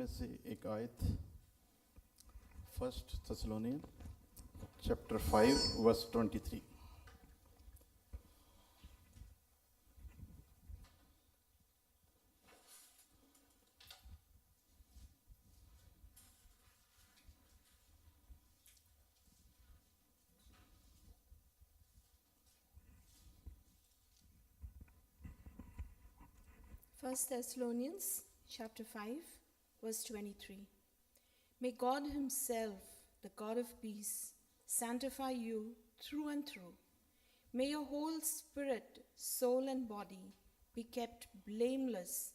में से एक आयत first Thessalonians chapter 5 verse 23। First Thessalonians chapter 5 verse 23. May God himself, the God of peace, sanctify you through and through. May your whole spirit, soul and body be kept blameless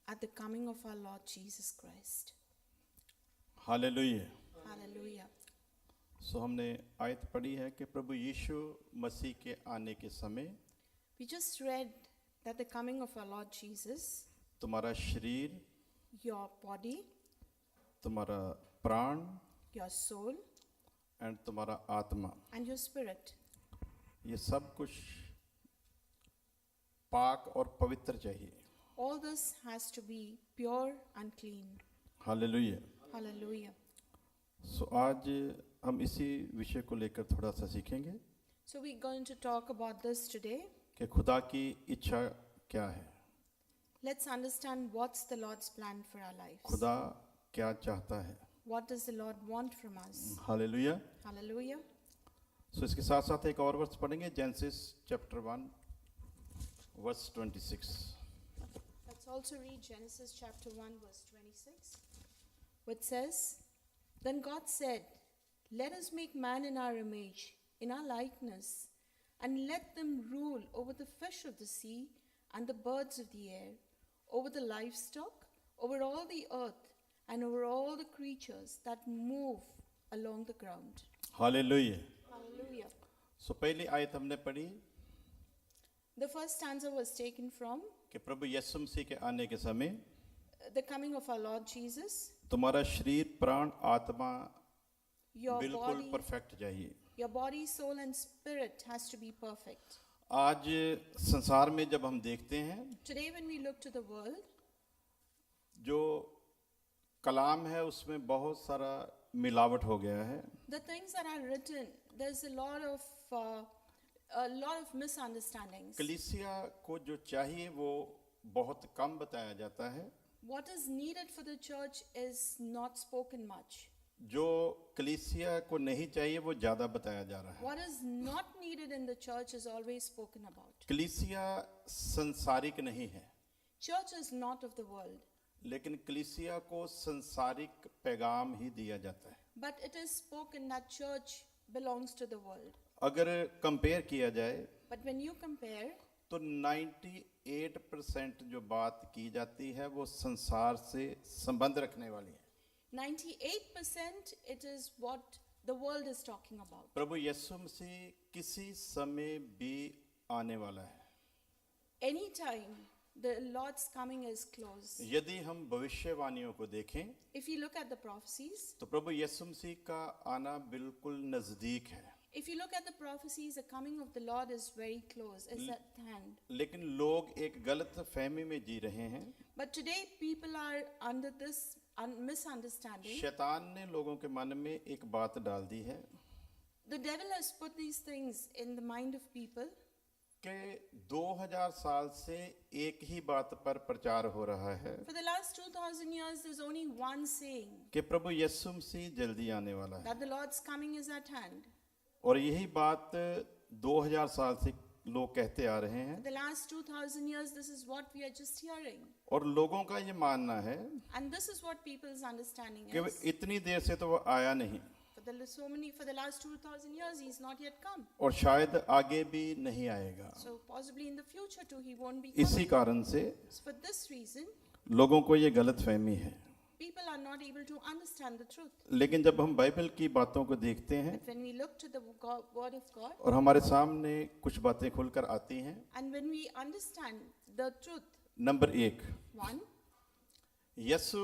at the coming of our Lord Jesus Christ. Hallelujah. Hallelujah. सो हमने आयत पढ़ी है कि प्रभु यीशु मसीह के आने के समय We just read that the coming of our Lord Jesus, तुम्हारा शरीर, your body, तुम्हारा प्राण your soul एंड तुम्हारा आत्मा, and your spirit, ये सब कुछ पाक और पवित्र चाहिए। all this has to be pure and clean. Hallelujah. Hallelujah. सो आज हम इसी विषय को लेकर थोड़ा सा सीखेंगे So we're going to talk about this today. कि खुदा की इच्छा क्या है, Let's understand what's the Lord's plan for our lives. खुदा क्या चाहता है। What does the Lord want from us? Hallelujah. Hallelujah. सो इसके साथ साथ एक और वर्स पढ़ेंगे, genesis chapter 1 verse 26। Let's also read Genesis chapter 1 verse 26, which says, Then God said, Let us make man in our image, in our likeness, and let them rule over the fish of the sea and the birds of the air, over the livestock, over all the earth, and over all the creatures that move along the ground. Hallelujah. Hallelujah. सो पहली आयत हमने पढ़ी The first stanza was taken from कि प्रभु यीशु मसीह के आने के समय the coming of our Lord Jesus. तुम्हारा शरीर, प्राण, आत्मा Your बिल्कुल body, परफेक्ट चाहिए। your body, soul, and spirit has to be perfect. आज संसार में जब हम देखते हैं, Today, when we look to the world, जो कलाम है उसमें बहुत सारा मिलावट हो गया है। the things that are written, there's a lot of misunderstandings. कलीसिया को जो चाहिए वो बहुत कम बताया जाता है। What is needed for the church is not spoken much. जो कलीसिया को नहीं चाहिए वो ज्यादा बताया जा रहा है। What is not needed in the church is always spoken about. कलीसिया संसारिक नहीं है, Church is not of the world, लेकिन कलीसिया को संसारिक पैगाम ही दिया जाता है। but it is spoken that church belongs to the world. अगर कंपेयर किया जाए But when you compare, तो 98% जो बात की जाती है वो संसार से संबंध रखने वाली है। 98% it is what the world is talking about. प्रभु यीशु मसीह किसी समय भी आने वाला है। Anytime the Lord's coming is close. यदि हम भविष्यवाणियों को देखें If you look at the prophecies, तो प्रभु यीशु मसीह का आना बिल्कुल नजदीक है, if you look at the prophecies, the coming of the Lord is very close, is at hand. लेकिन लोग एक गलत फहमी में जी रहे हैं। But today people are under this misunderstanding. शैतान ने लोगों के मन में एक बात डाल दी है The devil has put these things in the mind of people कि 2000 साल से एक ही बात पर प्रचार हो रहा है for the last 2000 years. There's only one saying, कि प्रभु यीशु मसीह जल्दी आने वाला है, that the Lord's coming is at hand. और यही बात 2000 साल से लोग कहते आ रहे हैं। For the last 2000 years, this is what we are just hearing. और लोगों का ये मानना है And this is what people's understanding कि is. इतनी देर से तो वो आया नहीं For the last 2000 years, he's not yet come. और शायद आगे भी नहीं आएगा। So possibly in the future too, he won't be इसी coming. कारण से So for this reason, लोगों को ये गलत फहमी है। people are not able to understand the truth. लेकिन जब हम बाइबल की बातों को देखते हैं But when we look to the word of God, और हमारे सामने कुछ बातें खुलकर आती हैं, and when we understand the truth, number 1, one, यीशु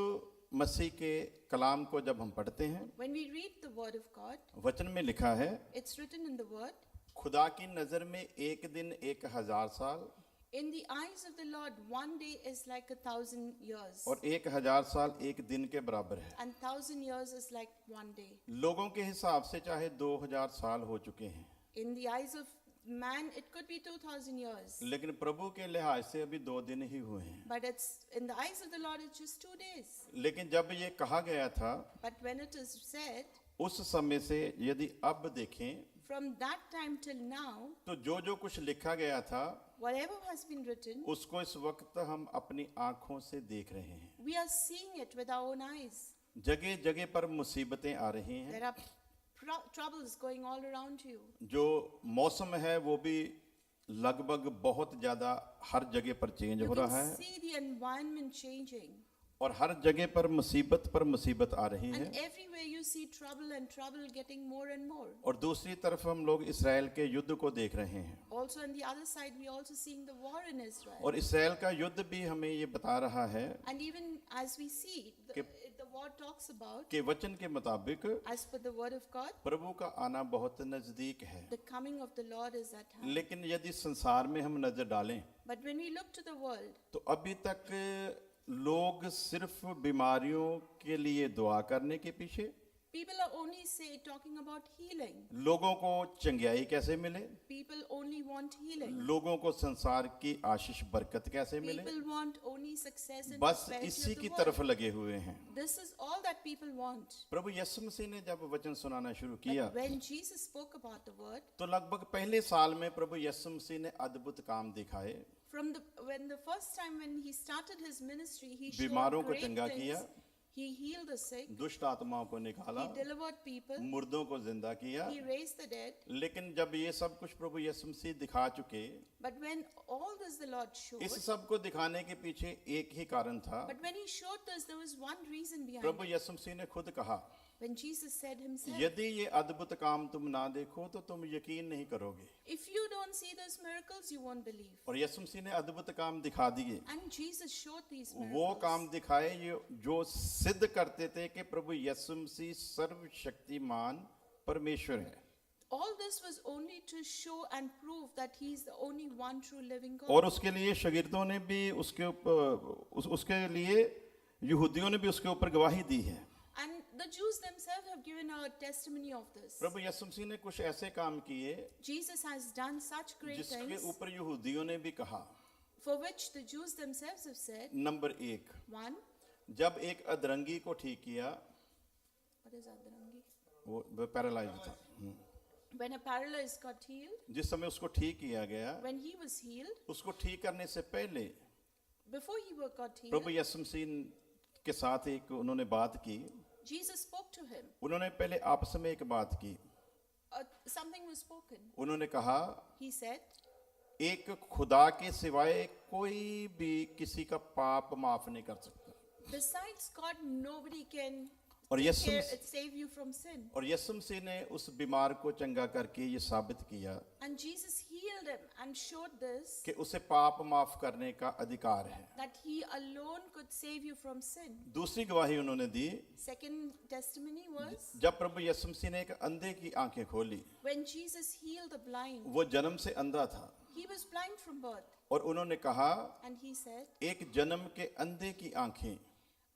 मसीह के कलाम को जब हम पढ़ते हैं, when we read the word of God, वचन में लिखा है it's written in the word, खुदा की नजर में एक दिन 1000 साल In the eyes of the Lord, one day is like 1,000 years, और 1000 साल एक दिन के बराबर है। and 1,000 years is like one day. लोगों के हिसाब से चाहे 2000 साल हो चुके हैं, In the eyes of man, it could be 2,000 years, लेकिन प्रभु के लिहाज से अभी 2 दिन ही हुए हैं। but it's in the eyes of the Lord, it's just 2 days. लेकिन जब ये कहा गया था, But when it is said, उस समय से यदि अब देखें from that time till now, तो जो जो कुछ लिखा गया था whatever has been written, उसको इस वक्त हम अपनी आंखों से देख रहे हैं। we are seeing it with our own eyes. जगह जगह पर मुसीबतें आ रही हैं। There are troubles going all around you. जो मौसम है वो भी लगभग बहुत ज्यादा हर जगह पर चेंज You हो रहा can है, see the environment changing. और हर जगह पर मुसीबत आ रही है। And everywhere you see trouble and trouble getting more and more. और दूसरी तरफ हम लोग इसराइल के युद्ध को देख रहे हैं, Also on the other side, we also seeing the war in Israel. और इसराइल का युद्ध भी हमें ये बता रहा है And even as we see, the war talks about, कि वचन के मुताबिक as per the word of God, प्रभु का आना बहुत नजदीक है। the coming of the Lord is at hand. लेकिन यदि संसार में हम नजर डालें But when we look to the world, तो अभी तक लोग सिर्फ बीमारियों के लिए दुआ करने के पीछे, people are only talking about healing. लोगों को चंगियाई कैसे मिले, People only want healing. लोगों को संसार की आशीष बरकत कैसे मिले, People want only success and बस prosperity इसी of की the तरफ world. लगे हुए हैं। This is all that people want. प्रभु यीशु मसीह ने जब वचन सुनाना शुरू किया But when Jesus spoke about the word, तो लगभग पहले साल में प्रभु यीशु मसीह ने अद्भुत काम दिखाए, when the first time when he started his ministry, he showed बीमारों को great चंगा things. किया, He healed the sick, दुष्ट आत्माओं को निकाला, he delivered people, मुर्दों को जिंदा किया। he raised the dead. लेकिन जब ये सब कुछ प्रभु यीशु मसीह दिखा चुके, But when all this the Lord showed, इस सब को दिखाने के पीछे एक ही कारण था। but when he showed this, there was one reason behind Prabhu it. यीशु मसीह ने खुद कहा, When Jesus said himself, यदि ये अद्भुत काम तुम ना देखो तो तुम यकीन नहीं करोगे। if you don't see those miracles, you won't believe. और यीशु मसीह ने अद्भुत काम दिखा दिए। And Jesus showed these वो miracles. काम दिखाए जो सिद्ध करते थे कि प्रभु यीशु मसीह सर्वशक्तिमान परमेश्वर है। All this was only to show and prove that he is the only one true living God. और उसके लिए शागिर्दों ने भी उसके लिए यहूदियों ने भी उसके ऊपर गवाही दी है। And the Jews themselves have given a testimony of this. प्रभु यीशु मसीह ने कुछ ऐसे काम किए Jesus has done such great जिसके things ऊपर यहूदियों ने भी कहा। for which the Jews themselves have said, number 1, one, जब एक अधरंगी को ठीक किया, what is Adrangi? वो पैरालाइज था, When a paralyzed got healed, जिस समय उसको ठीक किया गया, when he was healed, उसको ठीक करने से पहले before he got healed, प्रभु यीशु मसीह के साथ एक उन्होंने बात की। Jesus spoke to him. उन्होंने पहले आपस में एक बात की। Something was spoken. उन्होंने कहा, He said, एक खुदा के सिवाय कोई भी किसी का पाप माफ नहीं कर सकता। besides God, nobody can और यीशु save you from sin. और यीशु मसीह ने उस बीमार को चंगा करके ये साबित किया And Jesus healed him and showed this, कि उसे पाप माफ करने का अधिकार है। that he alone could save you from sin. दूसरी गवाही उन्होंने दी Second testimony was जब प्रभु यीशु मसीह ने एक अंधे की आंखें खोली। when Jesus healed the blind. वो जन्म से अंधा था He was blind from birth. और उन्होंने कहा, And he said, एक जन्म के अंधे की आंखें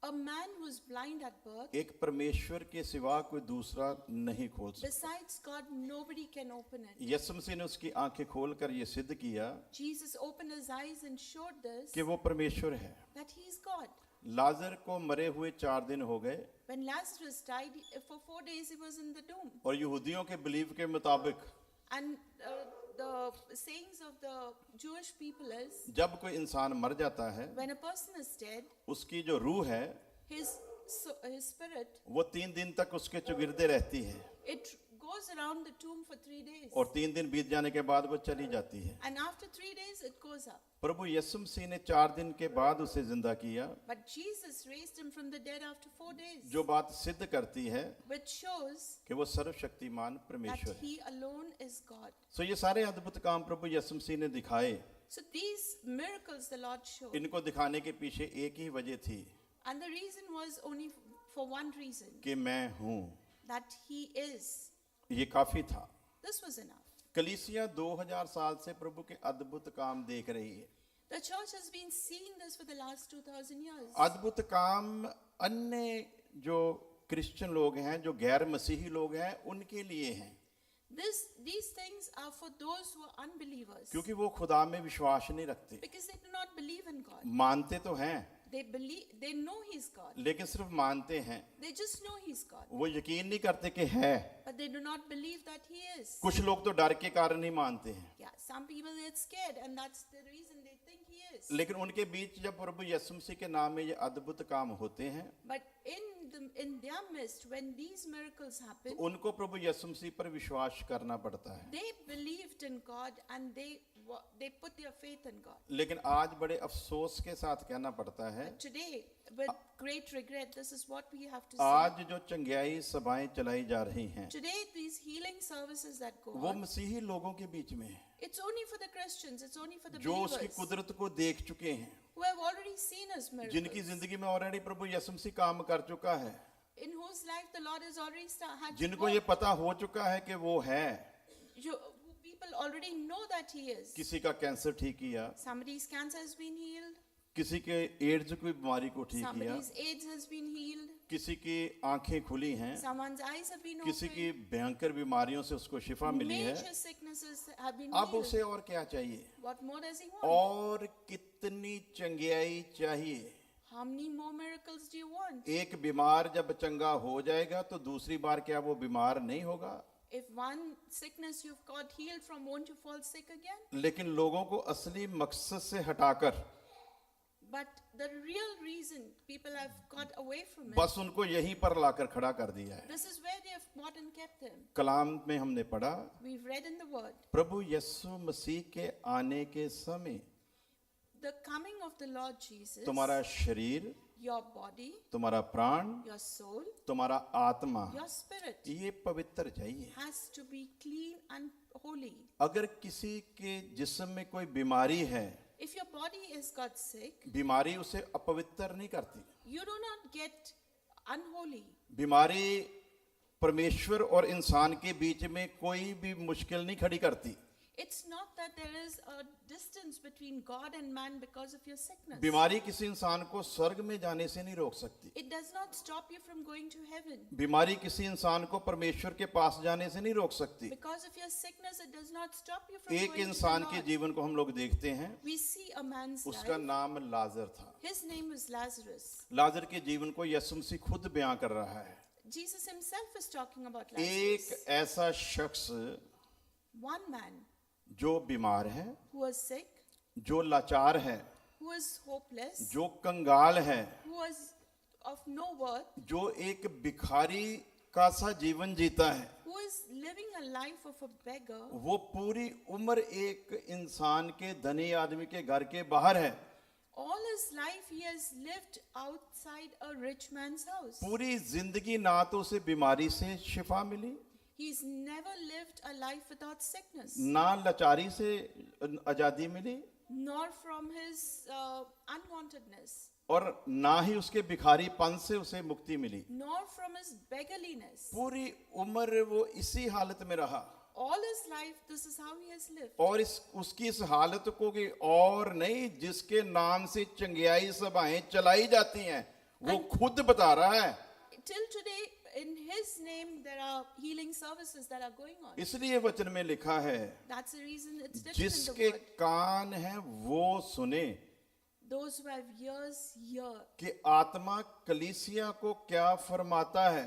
a man who is blind at birth, एक परमेश्वर के सिवा कोई दूसरा नहीं खोल सकता। besides God, nobody can open it. यीशु मसीह ने उसकी आंखें खोलकर ये सिद्ध किया Jesus opened his eyes and showed this, कि वो परमेश्वर है। that he is God. लाजर को मरे हुए 4 दिन हो गए When Lazarus died, for 4 days he was in the tomb. और यहूदियों के बिलीव के मुताबिक And the sayings of the Jewish people is, जब कोई इंसान मर जाता है, when a person is dead, उसकी जो रूह है his spirit, वो 3 दिन तक उसके चुगिरदे रहती है it goes around the tomb for 3 days. और 3 दिन बीत जाने के बाद वो चली जाती है। And after 3 days, it goes up. प्रभु यीशु मसीह ने 4 दिन के बाद उसे जिंदा किया, But Jesus raised him from the dead after 4 days, जो बात सिद्ध करती है which shows कि वो सर्वशक्तिमान that परमेश्वर है। he alone is God. सो ये सारे अद्भुत काम प्रभु यीशु मसीह ने दिखाए। So these miracles the Lord showed. इनको दिखाने के पीछे एक ही वजह थी And the reason was only for one reason, कि मैं हूँ। that he is. ये काफी था। This was enough. कलीसिया 2000 साल से प्रभु के अद्भुत काम देख रही है। The church has been seeing this for the last 2000 years. अद्भुत काम अन्य जो क्रिश्चियन लोग हैं, जो गैर मसीही लोग हैं, उनके लिए हैं, These things are for those who are unbelievers. क्योंकि वो खुदा में विश्वास नहीं रखते। Because they do not believe in God. मानते तो हैं, They know He's God. लेकिन सिर्फ मानते हैं, They just know He's God. वो यकीन नहीं करते कि है। But they do not believe that He is. कुछ लोग तो डर के कारण ही मानते हैं, Yeah, some people get scared and that's the reason they think He is. लेकिन उनके बीच जब प्रभु यीशु मसीह के नाम में ये अद्भुत काम होते हैं, But in their midst, when these miracles तो happen, उनको प्रभु यीशु मसीह पर विश्वास करना पड़ता है। they believed in God and they put their faith in God. लेकिन आज बड़े अफसोस के साथ कहना पड़ता है, Today, with great regret, this is what we have to say. आज जो चंगियाई सभाएं चलाई जा रही हैं, Today, these healing services that go वो on, मसीही लोगों के बीच में है, it's only for the Christians, it's only for the जो उसकी believers कुदरत को देख चुके हैं, who have already seen His जिनकी miracles, जिंदगी में ऑलरेडी प्रभु यीशु मसीह काम कर चुका है, in whose life the Lord has already had जिनको ये पता हो चुका है कि वो है। who people already know that He is. किसी का कैंसर ठीक किया, Somebody's cancer has been healed, किसी के एड्स की बीमारी को ठीक किया, somebody's AIDS has been healed, किसी की आंखें खुली हैं, someone's eyes have been किसी की opened, भयंकर बीमारियों से उसको शिफा मिली है। major sicknesses have been अब healed. उसे और क्या चाहिए? What more does He want? और कितनी चंगियाई चाहिए? How many more miracles do you want? एक बीमार जब चंगा हो जाएगा तो दूसरी बार क्या वो बीमार नहीं होगा? If one sickness you've got healed from, won't you fall sick again? लेकिन लोगों को असली मकसद से हटाकर But the real reason people have got away from it, बस उनको यहीं पर लाकर खड़ा कर दिया है। this is where they have bought and kept Him. कलाम में हमने पढ़ा, We've read in the Word, प्रभु यीशु मसीह के आने के समय the coming of the Lord Jesus, तुम्हारा शरीर, your body, तुम्हारा प्राण, your soul, तुम्हारा आत्मा, your spirit ये पवित्र चाहिए। has to be clean and holy. अगर किसी के जिस्म में कोई बीमारी है, If your body is got sick, बीमारी उसे अपवित्र नहीं करती। you do not get unholy. बीमारी परमेश्वर और इंसान के बीच में कोई भी मुश्किल नहीं खड़ी करती। It's not that there is a distance between God and man because of your sickness. बीमारी किसी इंसान को स्वर्ग में जाने से नहीं रोक सकती। It does not stop you from going to heaven. बीमारी किसी इंसान को परमेश्वर के पास जाने से नहीं रोक सकती। Because of your sickness, it does not stop you from एक going to इंसान the के Lord. जीवन को हम लोग देखते हैं, We see a man's उसका life. नाम लाजर था। His name was Lazarus. लाजर के जीवन को यीशु मसीह खुद बयां कर रहा है। Jesus himself is talking about एक Lazarus. ऐसा शख्स One man जो बीमार है, who was sick, जो लाचार है, who was hopeless, जो कंगाल है, who was of no worth, जो एक भिखारी का सा जीवन जीता है, who is living a life of a beggar. वो पूरी उम्र एक इंसान के धनी आदमी के घर के बाहर है। All his life he has lived outside a rich man's house. पूरी जिंदगी ना तो उसे बीमारी से शिफा मिली, He's never lived a life without sickness, ना लाचारी से आजादी मिली, nor from his unwantedness, और ना ही उसके भिखारीपन से उसे मुक्ति मिली। nor from his beggarliness. पूरी उम्र वो इसी हालत में रहा, All his life, this is how he has lived. और उसकी इस हालत को कि और नहीं जिसके नाम से चंगियाई सभाएं चलाई जाती हैं, वो खुद बता रहा है। Till today, in his name, there are healing services that are going on. इसलिए वचन में लिखा है, That's the reason it's written in the जिसके word. कान हैं वो सुने Those who have ears hear कि आत्मा कलीसिया को क्या फरमाता है।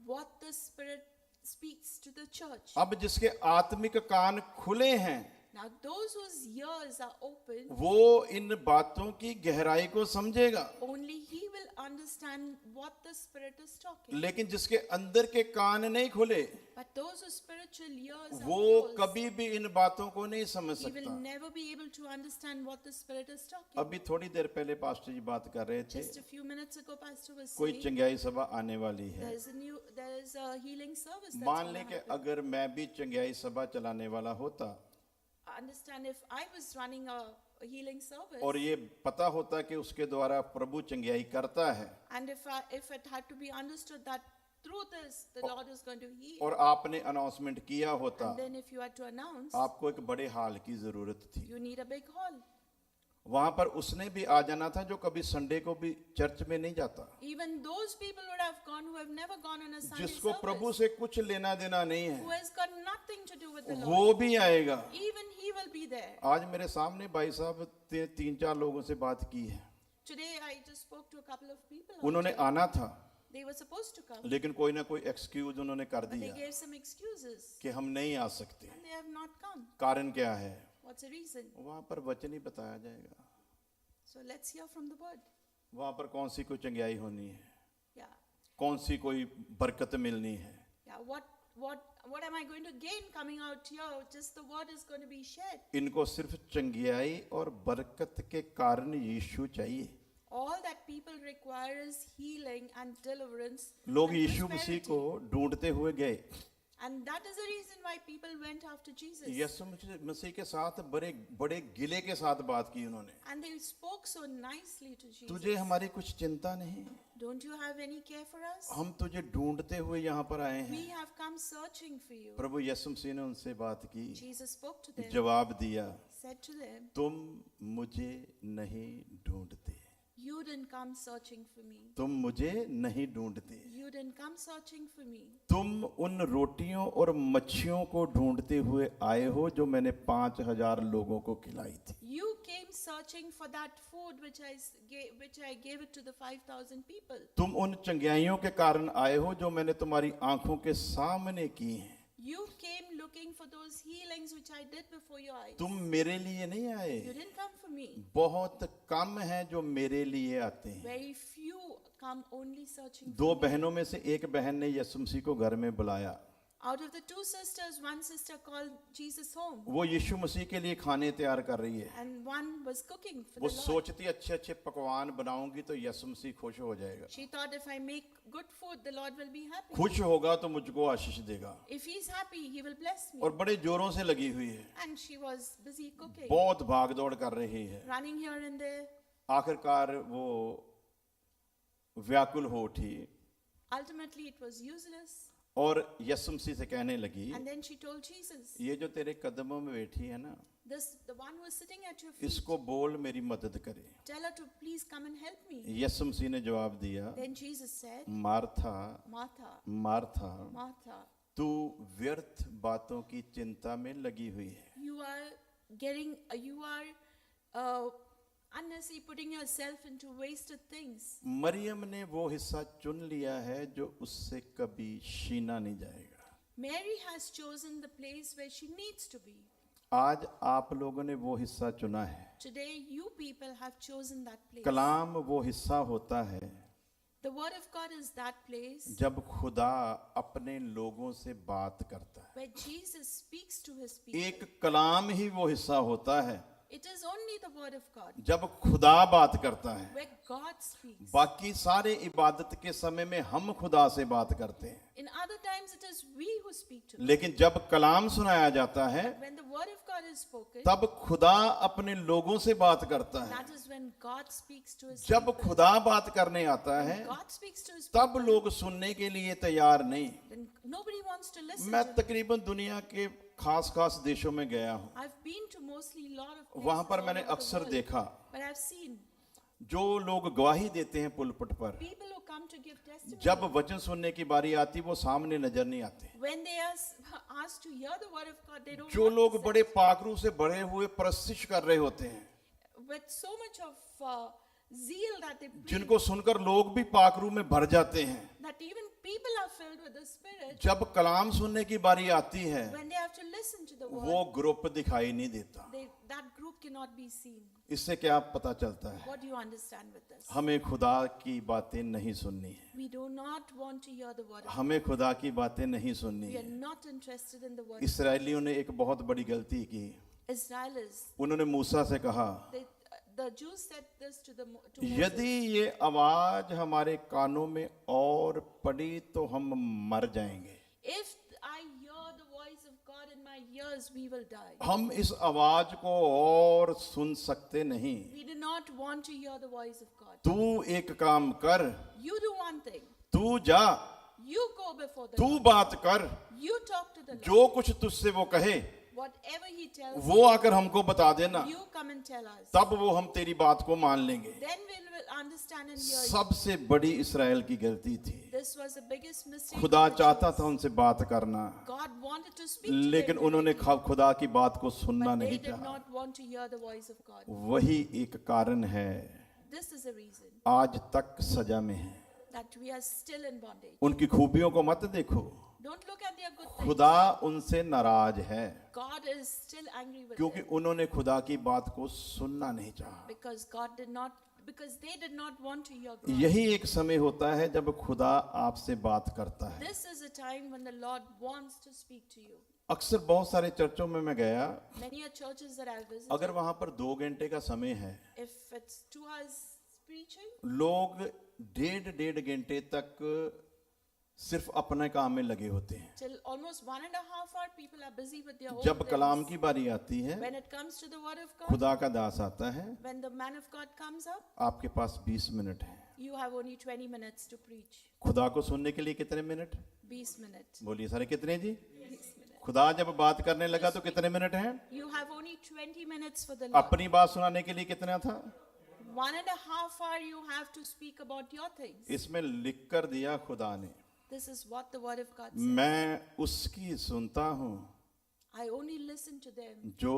what the Spirit speaks to the church. अब जिसके आत्मिक कान खुले हैं, Now, those whose ears are open, वो इन बातों की गहराई को समझेगा। only he will understand what the Spirit is talking. लेकिन जिसके अंदर के कान नहीं खुले, But those whose spiritual ears are वो closed, कभी भी इन बातों को नहीं समझ he will सकता। never be able to understand what the Spirit is talking. अभी थोड़ी देर पहले पास्टर जी बात कर रहे थे, Just a few minutes ago, Pastor was कोई saying चंगाई सभा आने वाली है। there is a healing service that's मान going ले to कि happen. अगर मैं भी चंगाई सभा चलाने वाला होता Understand, if I was running a healing service, और ये पता होता कि उसके द्वारा प्रभु चंगाई करता है, and if it had to be understood that through this the Lord is going to heal, और आपने अनाउंसमेंट किया होता, and then if you had to announce, आपको एक बड़े हाल की जरूरत थी। you need a big hall. वहां पर उसने भी आ जाना था जो कभी संडे को भी चर्च में नहीं जाता, Even those people would have gone who have never gone on a Sunday जिसको प्रभु service, से कुछ लेना देना नहीं who है, has got nothing to do with the Lord. वो भी आएगा। Even he will be there. आज मेरे सामने भाई साहब 3-4 लोगों से बात की है, Today I just spoke to a couple of people. उन्होंने also. आना था They were supposed to come. लेकिन कोई ना कोई एक्सक्यूज उन्होंने कर But they दिया gave some excuses. कि हम नहीं आ सकते। And they have not come. कारण क्या है? What's the reason? वहां पर वचन ही बताया जाएगा, So let's hear from the word. वहां पर कौन सी कोई चंगाई होनी है, Yeah. कौन सी कोई बरकत मिलनी है। Yeah. What am I going to gain coming out here? Just the word is going to be shared. इनको सिर्फ चंगाई और बरकत के कारण यीशु चाहिए। All that people require is healing and deliverance. लोग and यीशु मसीह को prosperity. ढूंढते हुए गए, And that is the reason why people went after Jesus. यीशु मसीह के साथ बड़े बड़े गिले के साथ बात की उन्होंने। And they spoke so nicely to Jesus. तुझे हमारी कुछ चिंता नहीं, Don't you have any care for us? हम तुझे ढूंढते हुए यहाँ पर आए We हैं। have come searching for you. प्रभु यीशु मसीह ने उनसे बात की, Jesus spoke to them, जवाब दिया, said to them, तुम मुझे नहीं ढूंढते, you didn't come searching for me. तुम मुझे नहीं ढूंढते, You didn't come searching for me. तुम उन रोटियों और मच्छियों को ढूंढते हुए आए हो जो मैंने 5,000 लोगों को खिलाई थी। You came searching for that food which I gave it to the 5,000 people. तुम उन चंगाइयों के कारण आए हो जो मैंने तुम्हारी आंखों के सामने की हैं। You came looking for those healings which I did before your eyes. तुम मेरे लिए नहीं You आए, didn't come for me. बहुत कम हैं जो मेरे लिए आते हैं। Very few come only searching for दो me. बहनों में से एक बहन ने यीशु मसीह को घर में बुलाया, Out of the two sisters, one sister called Jesus home, वो यीशु मसीह के लिए खाने तैयार कर रही है। and one was cooking for वो the Lord. सोचती अच्छे अच्छे पकवान बनाऊंगी तो यीशु मसीह खुश हो जाएगा, She thought if I make good food, the Lord will be happy. खुश होगा तो मुझको आशीष देगा, If He's happy, He will bless me. और बड़े जोरों से लगी हुई है, And she was busy cooking, बहुत भाग दौड़ कर रही है। running here and there. आखिरकार वो व्याकुल हो उठी Ultimately, it was useless. और यीशु मसीह से कहने लगी, And then she told Jesus, ये जो तेरे कदमों में बैठी है ना, the one who is sitting at your feet, इसको बोल मेरी मदद करे। tell her to please come and help me. यीशु मसीह ने जवाब दिया, Then Jesus said, Martha Martha, Martha, Martha, तू व्यर्थ बातों की चिंता में लगी हुई है, you are unnecessarily putting yourself into wasted things. Maryam ने वो हिस्सा चुन लिया है जो उससे कभी छीना नहीं जाएगा। Mary has chosen the place where she needs to be. आज आप लोगों ने वो हिस्सा चुना है। Today, you people have chosen that place. कलाम वो हिस्सा होता है The word of God is that place जब खुदा अपने लोगों से बात करता है। where Jesus speaks to His people. एक कलाम ही वो हिस्सा होता है It is only the word of God जब खुदा बात करता है। where God speaks. बाकी सारे इबादत के समय में हम खुदा से बात करते हैं, In other times, it is we who speak to God. लेकिन जब कलाम सुनाया जाता है When the word of God is spoken, तब खुदा अपने लोगों से बात करता है। that is when God speaks to His जब people. खुदा बात करने आता है God speaks to His तब people. लोग सुनने के लिए तैयार नहीं। Then nobody wants to listen मैं to Him. तकरीबन दुनिया के खास खास देशों में गया हूँ, I've been to mostly a lot of वहां places पर all मैंने over the अक्सर world. देखा But I've seen जो लोग गवाही देते हैं पुलपट पर, people who come to give testimony. जब वचन सुनने की बारी आती वो सामने नजर नहीं आते। When they are asked to hear the word of God, they don't जो want to लोग sit बड़े पाखरू से भरे हुए परस्तिश कर रहे होते हैं, with so much of zeal that they preach, जिनको सुनकर लोग भी पाखरू में भर जाते हैं, that even people are filled with the Spirit. जब कलाम सुनने की बारी आती है When they have to listen to the word, वो ग्रुप दिखाई नहीं देता। that group cannot be seen. इससे क्या पता चलता है? What do you understand with this? हमें खुदा की बातें नहीं सुननी है, We do not want to hear the word of God. हमें खुदा की बातें नहीं सुननी We are है। not interested in the word. इसराइलियों ने एक बहुत बड़ी गलती की, Israelis, उन्होंने मूसा से कहा, the Jews said this to Moses. यदि ये आवाज हमारे कानों में और पड़ी तो हम मर जाएंगे। If I hear the voice of God in my ears, we will die. हम इस आवाज को और सुन सकते नहीं। We do not want to hear the voice of God. तू एक काम कर, You do one thing. तू जा, You go before the तू Lord. बात कर, You talk to the Lord. जो कुछ तुझसे वो कहे whatever he tells वो आकर हमको बता देना, you, come and tell us. तब वो हम तेरी बात को मान लेंगे। Then we will understand and hear you. सबसे बड़ी इस्राएल की गलती थी। This was the biggest mistake. खुदा of the चाहता Jews. था उनसे बात करना, God wanted to speak to लेकिन them, उन्होंने खुदा की बात को सुनना but they नहीं did चाहा। not want to hear the voice of God. वही एक कारण है This is the reason आज तक सजा में है। that we are still in bondage. उनकी खूबियों को मत देखो, Don't look at their good things. खुदा उनसे नाराज है God is still angry with क्योंकि them उन्होंने खुदा की बात को सुनना नहीं चाहा। because they did not want to hear God. यही एक समय होता है जब खुदा आपसे बात करता है। This is a time when the Lord wants to speak to you. अक्सर बहुत सारे चर्चों में मैं गया, Many are churches that I've visited. अगर वहां पर 2 घंटे का समय है, If it's 2 hours preaching, लोग 1.5 घंटे तक सिर्फ अपने काम में लगे होते हैं। till almost 1.5 hours, people are busy with their own जब कलाम things. की बारी आती है, When it comes to the word of God, खुदा का दास आता है, when the man of God comes up, आपके पास 20 मिनट है। you have only 20 minutes to preach. खुदा को सुनने के लिए कितने मिनट? 20 minutes. बोलिए सारे कितने जी? 20 minutes. खुदा जब बात करने लगा तो कितने मिनट हैं? You have only 20 minutes for the Lord. अपनी बात सुनाने के लिए कितना था? 1.5 hours you have to speak about your things. इसमें लिख कर दिया खुदा ने, This is what the word of God says. मैं उसकी सुनता हूँ I only listen to them जो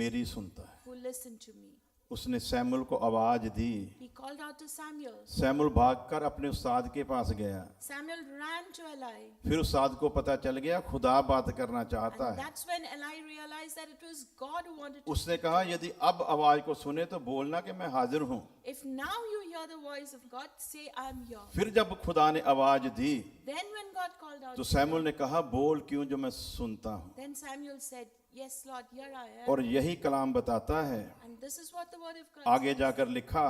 मेरी सुनता है। who listen to me. उसने सैमुअल को आवाज दी। He called out to Samuel. Samuel भागकर अपने उस्ताद के पास गया। Samuel ran to Eli. फिर उस्ताद को पता चल गया खुदा बात करना चाहता And है। that's when Eli realized that it was God who wanted to उसने speak. कहा यदि अब आवाज को सुने तो बोलना कि मैं हाजिर हूँ। If now you hear the voice of God, say I'm here. फिर जब खुदा ने आवाज दी Then when God called out, तो सैमुअल ने कहा बोल क्यों जो मैं सुनता हूँ। then Samuel said, yes Lord, here I am. और यही कलाम बताता है, And this is what the word of God आगे जाकर लिखा,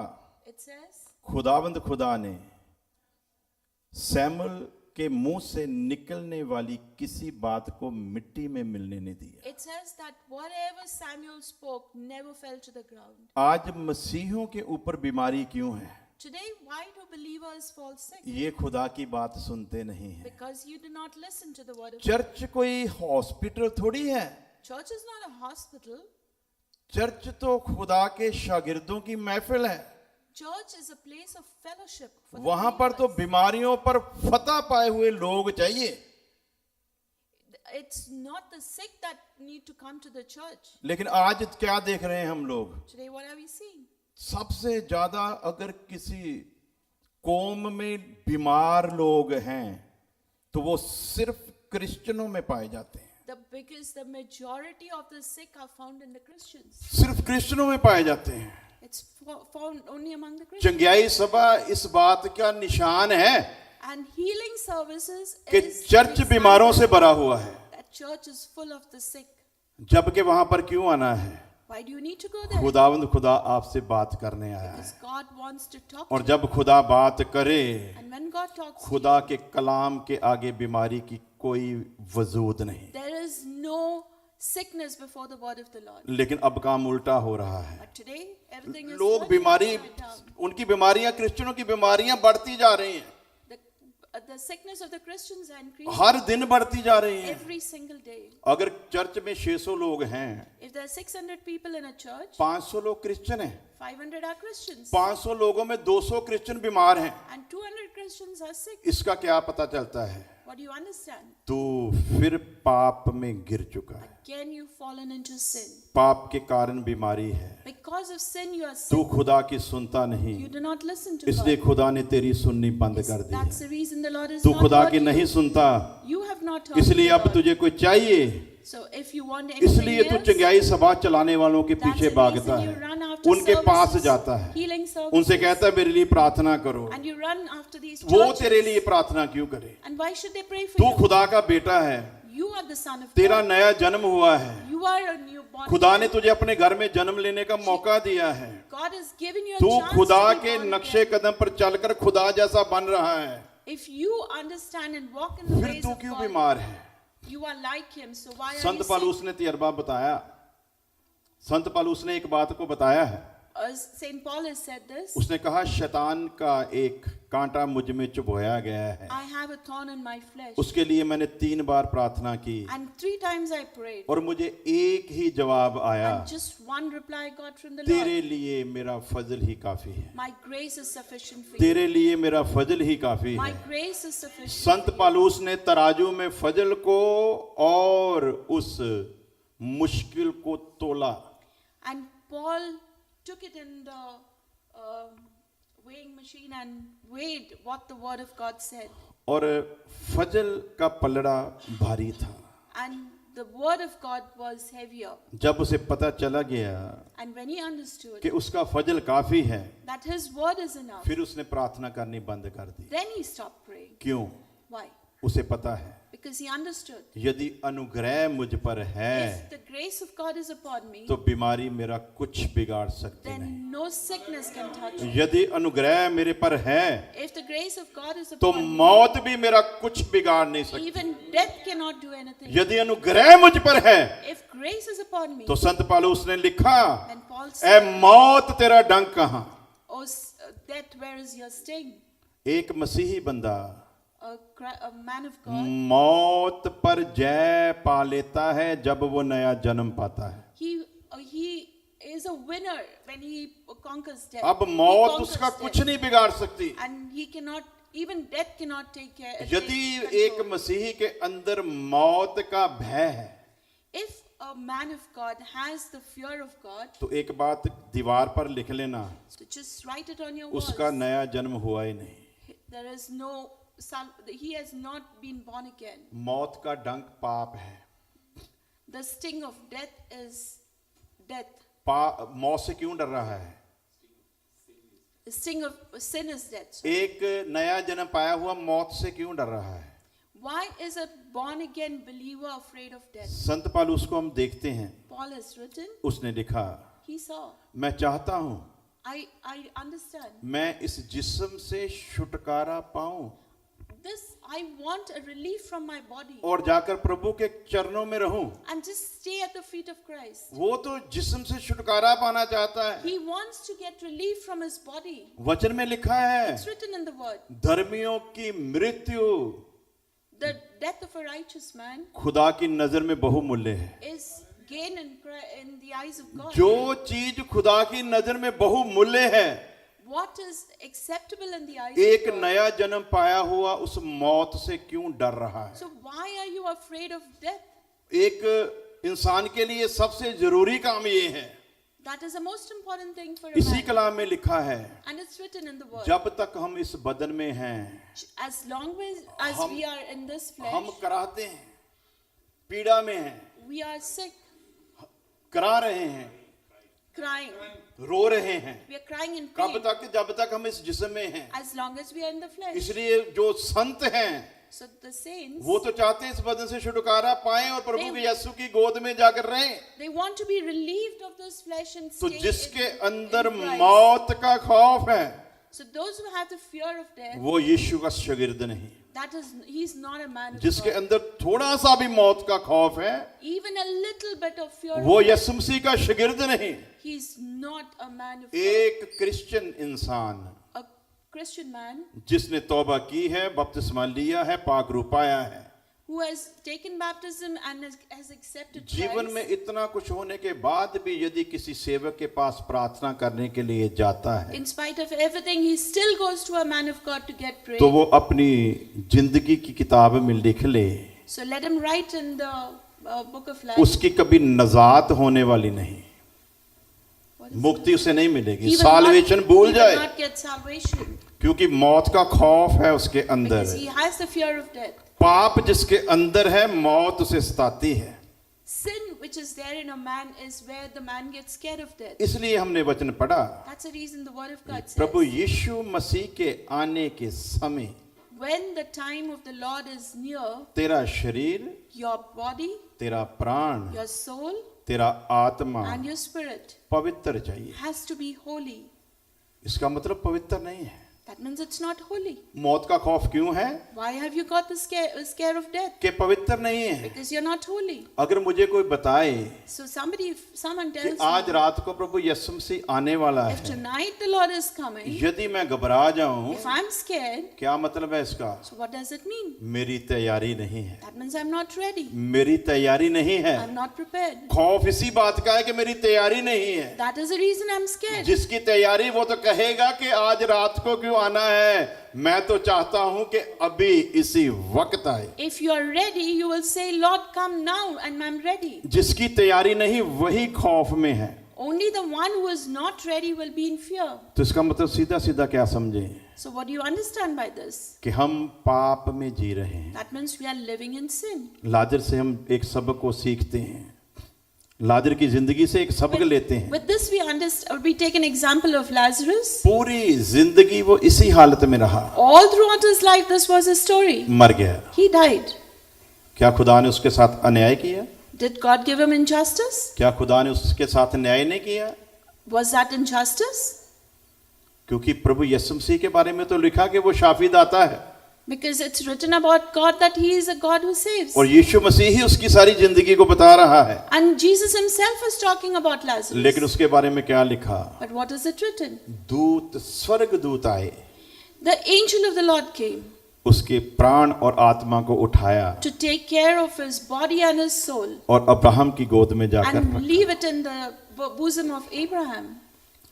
says. It says, खुदावंद खुदा ने सैमुअल के मुंह से निकलने वाली किसी बात को मिट्टी में मिलने नहीं दिया। it says that whatever Samuel spoke never fell to the ground. आज मसीहों के ऊपर बीमारी क्यों है? Today, why do believers fall sick? ये खुदा की बात सुनते नहीं है। Because you do not listen to the word of God. Church कोई हॉस्पिटल थोड़ी है। Church is not a hospital. Church तो खुदा के शागिर्दों की महफिल है। Church is a place of fellowship. For the वहां पर तो believers. बीमारियों पर फतह पाए हुए लोग चाहिए। It's not the sick that need to come to the church. लेकिन आज क्या देख रहे हैं हम लोग? Today, what are we seeing? सबसे ज्यादा अगर किसी कौम में बीमार लोग हैं तो वो सिर्फ क्रिश्चियनों में पाए जाते हैं। The majority of the sick are found in the Christians. सिर्फ क्रिश्चियनों में पाए जाते हैं। It's found only among the Christians. चंगियाई सभा इस बात का निशान है And healing services कि is चर्च an बीमारों से example भरा हुआ है। that church is full of the sick. जबकि वहां पर क्यों आना है? Why do you need to go there? खुदावंद खुदा आपसे बात करने आया है। Because God wants to talk और to जब खुदा बात करे, you. And when God talks to खुदा के कलाम के आगे बीमारी की कोई वजूद नहीं। you, there is no sickness before the word of the Lord. लेकिन अब काम उल्टा हो रहा है। But today, everything is लोग turned बीमारी, upside down. उनकी बीमारियां, क्रिश्चियनों की बीमारियां बढ़ती जा रही हैं। The sickness of the Christians are increasing हर दिन बढ़ती जा रही हैं। every single day. अगर चर्च में 600 लोग हैं, If there are 600 people in a church, 500 लोग क्रिश्चियन हैं। 500 are Christians. 500 लोगों में 200 क्रिश्चियन बीमार हैं। And 200 Christians are sick. इसका क्या पता चलता है? What do you understand? तू फिर पाप में गिर चुका है। Again, you've fallen into sin. पाप के कारण बीमारी है। Because of sin, you are तू sick. खुदा की सुनता You नहीं, do not listen to इसलिए God. खुदा ने तेरी सुननी बंद कर दी That's है। the reason the Lord is तू not खुदा की heard नहीं you. सुनता, You have not heard इसलिए the अब Lord. तुझे कोई चाहिए, So if you want anything इसलिए तू else, चंगाई सभा चलाने वालों के that's पीछे the भागता reason you है, run after उनके पास services, जाता है, healing services, उनसे कहता है मेरे लिए प्रार्थना करो। and you run after these वो churches. तेरे लिए प्रार्थना क्यों करे? And why should they pray for तू you? खुदा का बेटा है, You are the son of तेरा God. नया जन्म हुआ है। You are a newborn. खुदा ने तुझे अपने घर में जन्म लेने का मौका दिया है। God has given you a तू chance खुदा to be के born नक्शे again. कदम पर चलकर खुदा जैसा बन रहा है, If you understand and walk in the फिर ways तू of क्यों God, बीमार है? you are like him. So why are Sant you sick? पौलुस ने तजर्बा बताया। संत पौलुस ने एक बात को बताया है, Saint Paul has said this. उसने कहा शैतान का एक कांटा मुझ में चुभोया गया है, I have a thorn in my flesh. उसके लिए मैंने 3 बार प्रार्थना की And 3 times I prayed. और मुझे एक ही जवाब आया, And just one reply I got from the तेरे Lord. लिए मेरा फजल ही काफी है, My grace is sufficient for you. तेरे लिए मेरा फजल ही काफी My है। grace is sufficient. संत पालूस ने तराजू में फजल को और उस मुश्किल को तोला। And Paul took it in the weighing machine and weighed what the word of God said. और फजल का पलड़ा भारी था। And the word of God was heavier. जब उसे पता चला गया And when he understood कि उसका फजल काफी है, that his word is enough, फिर उसने प्रार्थना करनी बंद कर दी। then he stopped praying. क्यों? Why? उसे पता है Because he understood. यदि अनुग्रह मुझ पर If है the grace of God is upon me, तो बीमारी मेरा कुछ बिगाड़ सकती नहीं। then no sickness can touch me. यदि अनुग्रह मेरे पर है If the grace of God is तो upon me, मौत भी मेरा कुछ बिगाड़ नहीं सकती। even death cannot do anything. यदि अनुग्रह मुझ पर है If grace is upon me, तो संत पालूस ने लिखा, then Paul ए said, मौत तेरा डंक कहाँ? "Oh, death, where is your sting?" एक मसीही बंदा A man of God, मौत पर जय पा लेता है जब वो नया जन्म पाता है। he is a winner when he conquers death. अब He मौत conquers उसका death. कुछ नहीं बिगाड़ सकती। And he cannot, even death cannot take care. यदि take एक control. मसीही के अंदर मौत का भय है If a man of God has the fear of God, तो एक बात दीवार पर लिख लेना, so just write it on your walls. उसका नया जन्म हुआ ही नहीं। There is no, he has not been born again. मौत का डंक पाप है। The sting of death is death. मौत से क्यों डर रहा है? The sting of sin is death. एक नया जन्म पाया हुआ मौत से क्यों डर रहा है? Why is a born again believer afraid of death? संत पालूस को हम देखते हैं, Paul has written, उसने लिखा, he saw, मैं चाहता हूं I understand. मैं इस जिस्म से छुटकारा पाऊं This, I want a relief from my body और जाकर प्रभु के चरणों में रहूं। and just stay at the feet of Christ. वो तो जिस्म से छुटकारा पाना चाहता है। He wants to get relief from his body. वचन में लिखा है, It's written in the word. धर्मियों की मृत्यु The death of a righteous man खुदा की नजर में बहुमूल्य है। is gain in the eyes of God. जो चीज खुदा की नजर में बहुमूल्य है, What is acceptable in the eyes एक of God? नया जन्म पाया हुआ उस मौत से क्यों डर रहा है? So why are you afraid of death? एक इंसान के लिए सबसे जरूरी काम ये है, That is the most important thing for a इसी man. कलाम में लिखा है, And it's written in the word. जब तक हम इस बदन में हैं As long as हम- we are in this flesh, हम कराहते हैं, पीड़ा में हैं, we are sick, करा रहे हैं, crying. रो रहे हैं। We are crying in कब pain. तक? जब तक हम इस जिस्म में हैं। As long as we are in the flesh. इसलिए जो संत हैं So the saints, वो तो चाहते हैं इस बदन से छुटकारा पाएं और प्रभु They- के यीशु की गोद में जाकर रहें। they want to be relieved of this flesh and तो stay जिसके in अंदर Christ. मौत का खौफ है So those who have the fear of death, वो यीशु का शागिर्द नहीं। that is, he's not a man of जिसके God. अंदर थोड़ा सा भी मौत का खौफ है Even a little bit of fear वो of death, यीशु मसीह का शागिर्द नहीं। he's not a man of God. एक क्रिश्चियन इंसान A Christian man जिसने तौबा की है, बपतिस्मा लिया है, पाक रूप पाया है, who has taken baptism and has accepted जीवन Christ, में इतना कुछ होने के बाद भी यदि किसी सेवक के पास प्रार्थना करने के लिए जाता है in spite of everything, he still goes to a man of God to get prayer. तो वो अपनी जिंदगी की किताब में लिख ले, So let him write in the book of life. उसकी कभी नजात होने वाली नहीं, What is मुक्ति उसे नहीं मिलेगी, He will not- साल्वेशन भूल he will जाए, not get salvation क्योंकि मौत का खौफ है उसके अंदर। because he has the fear of death. पाप जिसके अंदर है मौत उसे सताती है। Sin which is there in a man is where the man gets scared of death. इसलिए हमने वचन पढ़ा, That's the reason the word of God says, प्रभु यीशु मसीह के आने के समय when the time of the Lord is near, तेरा शरीर, your body, तेरा प्राण, your soul, तेरा आत्मा and your spirit पवित्र चाहिए। has to be holy. इसका मतलब पवित्र नहीं है, that means it's not holy. मौत का खौफ क्यों है? Why have you got the scare of death? कि पवित्र नहीं है। Because you're not holy. अगर मुझे कोई बताए So if someone कि tells आज me, रात को प्रभु यीशु मसीह आने वाला if है, tonight the Lord is coming, यदि मैं घबरा जाऊं, if I'm scared, क्या मतलब है इसका? so what does it mean? मेरी तैयारी नहीं है, That means I'm not ready. मेरी तैयारी नहीं है। I'm not prepared. खौफ इसी बात का है कि मेरी तैयारी नहीं है। That is the reason I'm scared. जिसकी तैयारी वो तो कहेगा कि आज रात को क्यों आना है, मैं तो चाहता हूं कि अभी इसी वक्त आए। If you are ready, you will say, Lord, come now, and I'm ready. जिसकी तैयारी नहीं वही खौफ में है। Only the one who is not ready will be in fear. तो इसका मतलब सीधा सीधा क्या समझे So what do you understand by this? कि हम पाप में जी रहे हैं। That means we are living in sin. लाजर से हम एक सबक को सीखते हैं, लाजर की जिंदगी से एक सबक लेते हैं। With this we take an example of Lazarus. पूरी जिंदगी वो इसी हालत में रहा, All throughout his life this was his story. मर गया। He died. क्या खुदा ने उसके साथ अन्याय किया? Did God give him injustice? क्या खुदा ने उसके साथ न्याय नहीं किया? Was that injustice? क्योंकि प्रभु यीशु मसीह के बारे में तो लिखा कि वो शाफी दाता है, Because it's written about God that He is a God who saves. और यीशु मसीह ही उसकी सारी जिंदगी को बता रहा है। And Jesus Himself is talking about Lazarus. लेकिन उसके बारे में क्या लिखा? But what is it written? दूत, स्वर्ग दूत आए, The angel of the Lord came उसके प्राण और आत्मा को उठाया to take care of his body and his soul और अब्राहम की गोद में जाकर and रखा। leave it in the bosom of Abraham.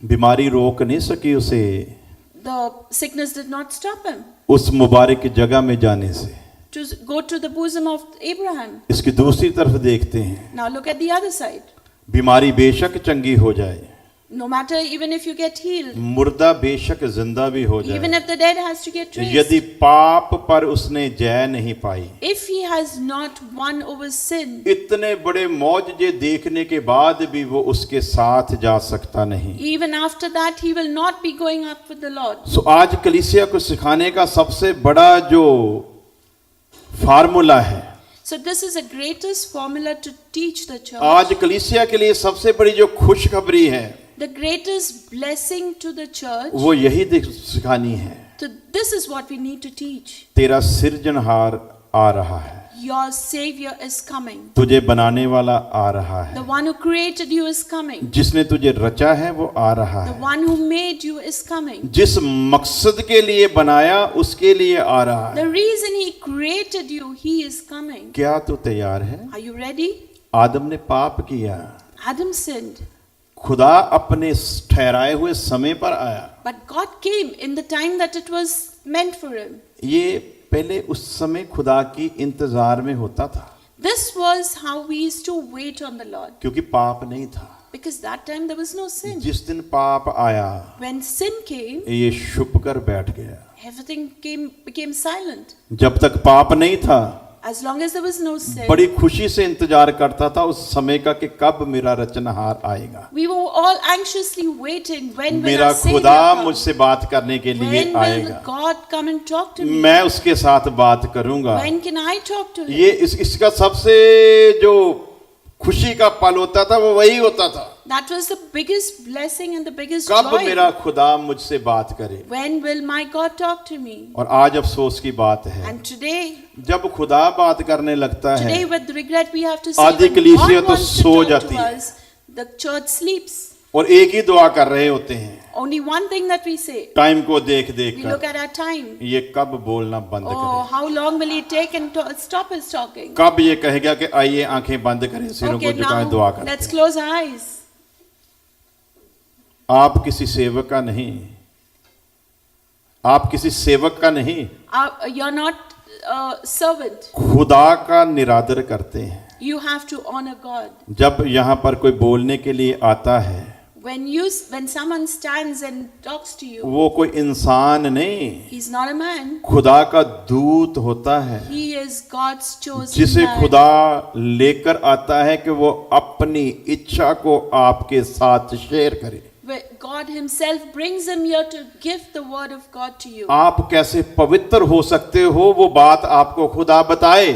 बीमारी रोक नहीं सकी उसे The sickness did not stop him उस मुबारक जगह में जाने से। to go to the bosom of Abraham. इसकी दूसरी तरफ देखते हैं, Now look at the other side. बीमारी बेशक चंगी हो जाए, No matter even if you get healed, मुर्दा बेशक जिंदा भी हो even जाए, if the dead has to get raised, यदि पाप पर उसने जय नहीं पाई, if he has not won over sin, इतने बड़े मौजज़े देखने के बाद भी वो उसके साथ जा सकता नहीं। even after that he will not be going up with the Lord. सो आज कलीसिया को सिखाने का सबसे बड़ा जो फार्मूला है, So this is the greatest formula to teach the church. आज कलीसिया के लिए सबसे बड़ी जो खुशखबरी है, The greatest blessing to the church. वो यही सिखानी है। So this is what we need to teach. तेरा सृजनहार आ रहा है, Your Savior is coming. तुझे बनाने वाला आ रहा The है, one who created you is coming. जिसने तुझे रचा है वो आ रहा The है, one who made you is coming. जिस मकसद के लिए बनाया उसके लिए आ रहा The है। reason He created you, He is coming. क्या तू तैयार है? Are you ready? आदम ने पाप किया, Adam sinned, खुदा अपने ठहराए हुए समय पर आया। but God came in the time that it was meant for Him. ये पहले उस समय खुदा की इंतजार में होता था, This was how we used to wait on the Lord. क्योंकि पाप नहीं था। Because that time there was no sin. जिस दिन पाप आया, When sin came, ये छुप कर बैठ गया। everything became silent. जब तक पाप नहीं था, As long as there was no sin, बड़ी खुशी से इंतजार करता था उस समय का कि कब मेरा रचनहार आएगा, we were all anxiously waiting when will मेरा our Savior खुदा come? मुझसे बात करने के लिए When will आएगा, God come and talk to me? मैं उसके साथ बात करूंगा। When can I talk to Him? ये इसका सबसे जो खुशी का पल होता था वो वही होता था, That was the biggest blessing and the biggest कब joy. मेरा खुदा मुझसे बात करे। When will my God talk to me? और आज अफसोस की बात है, And today, जब खुदा बात करने लगता है, today with regret we have to say, आधी when कलीसिया God तो wants to सो talk जाती to है। us, the church sleeps. और एक ही दुआ कर रहे होते हैं, Only one thing that we say, time को देख देख we look कर, at our time. ये कब बोलना बंद Oh, करे, how long will He take and stop His talking? कब ये कहेगा कि आइए आंखें बंद करें, सिरों Okay, को झुकाएं, now दुआ let's करें। close our eyes. आप किसी सेवक का नहीं, आप किसी सेवक का नहीं, You're not a servant. खुदा का निरादर करते हैं। You have to honor God. जब यहाँ पर कोई बोलने के लिए आता है, When someone stands and talks to you, वो कोई इंसान नहीं, he's not a man. खुदा का दूत होता है, He is God's chosen जिसे man. खुदा लेकर आता है कि वो अपनी इच्छा को आपके साथ शेयर करे। Where God Himself brings him here to give the word of God to you. आप कैसे पवित्र हो सकते हो वो बात आपको खुदा बताए,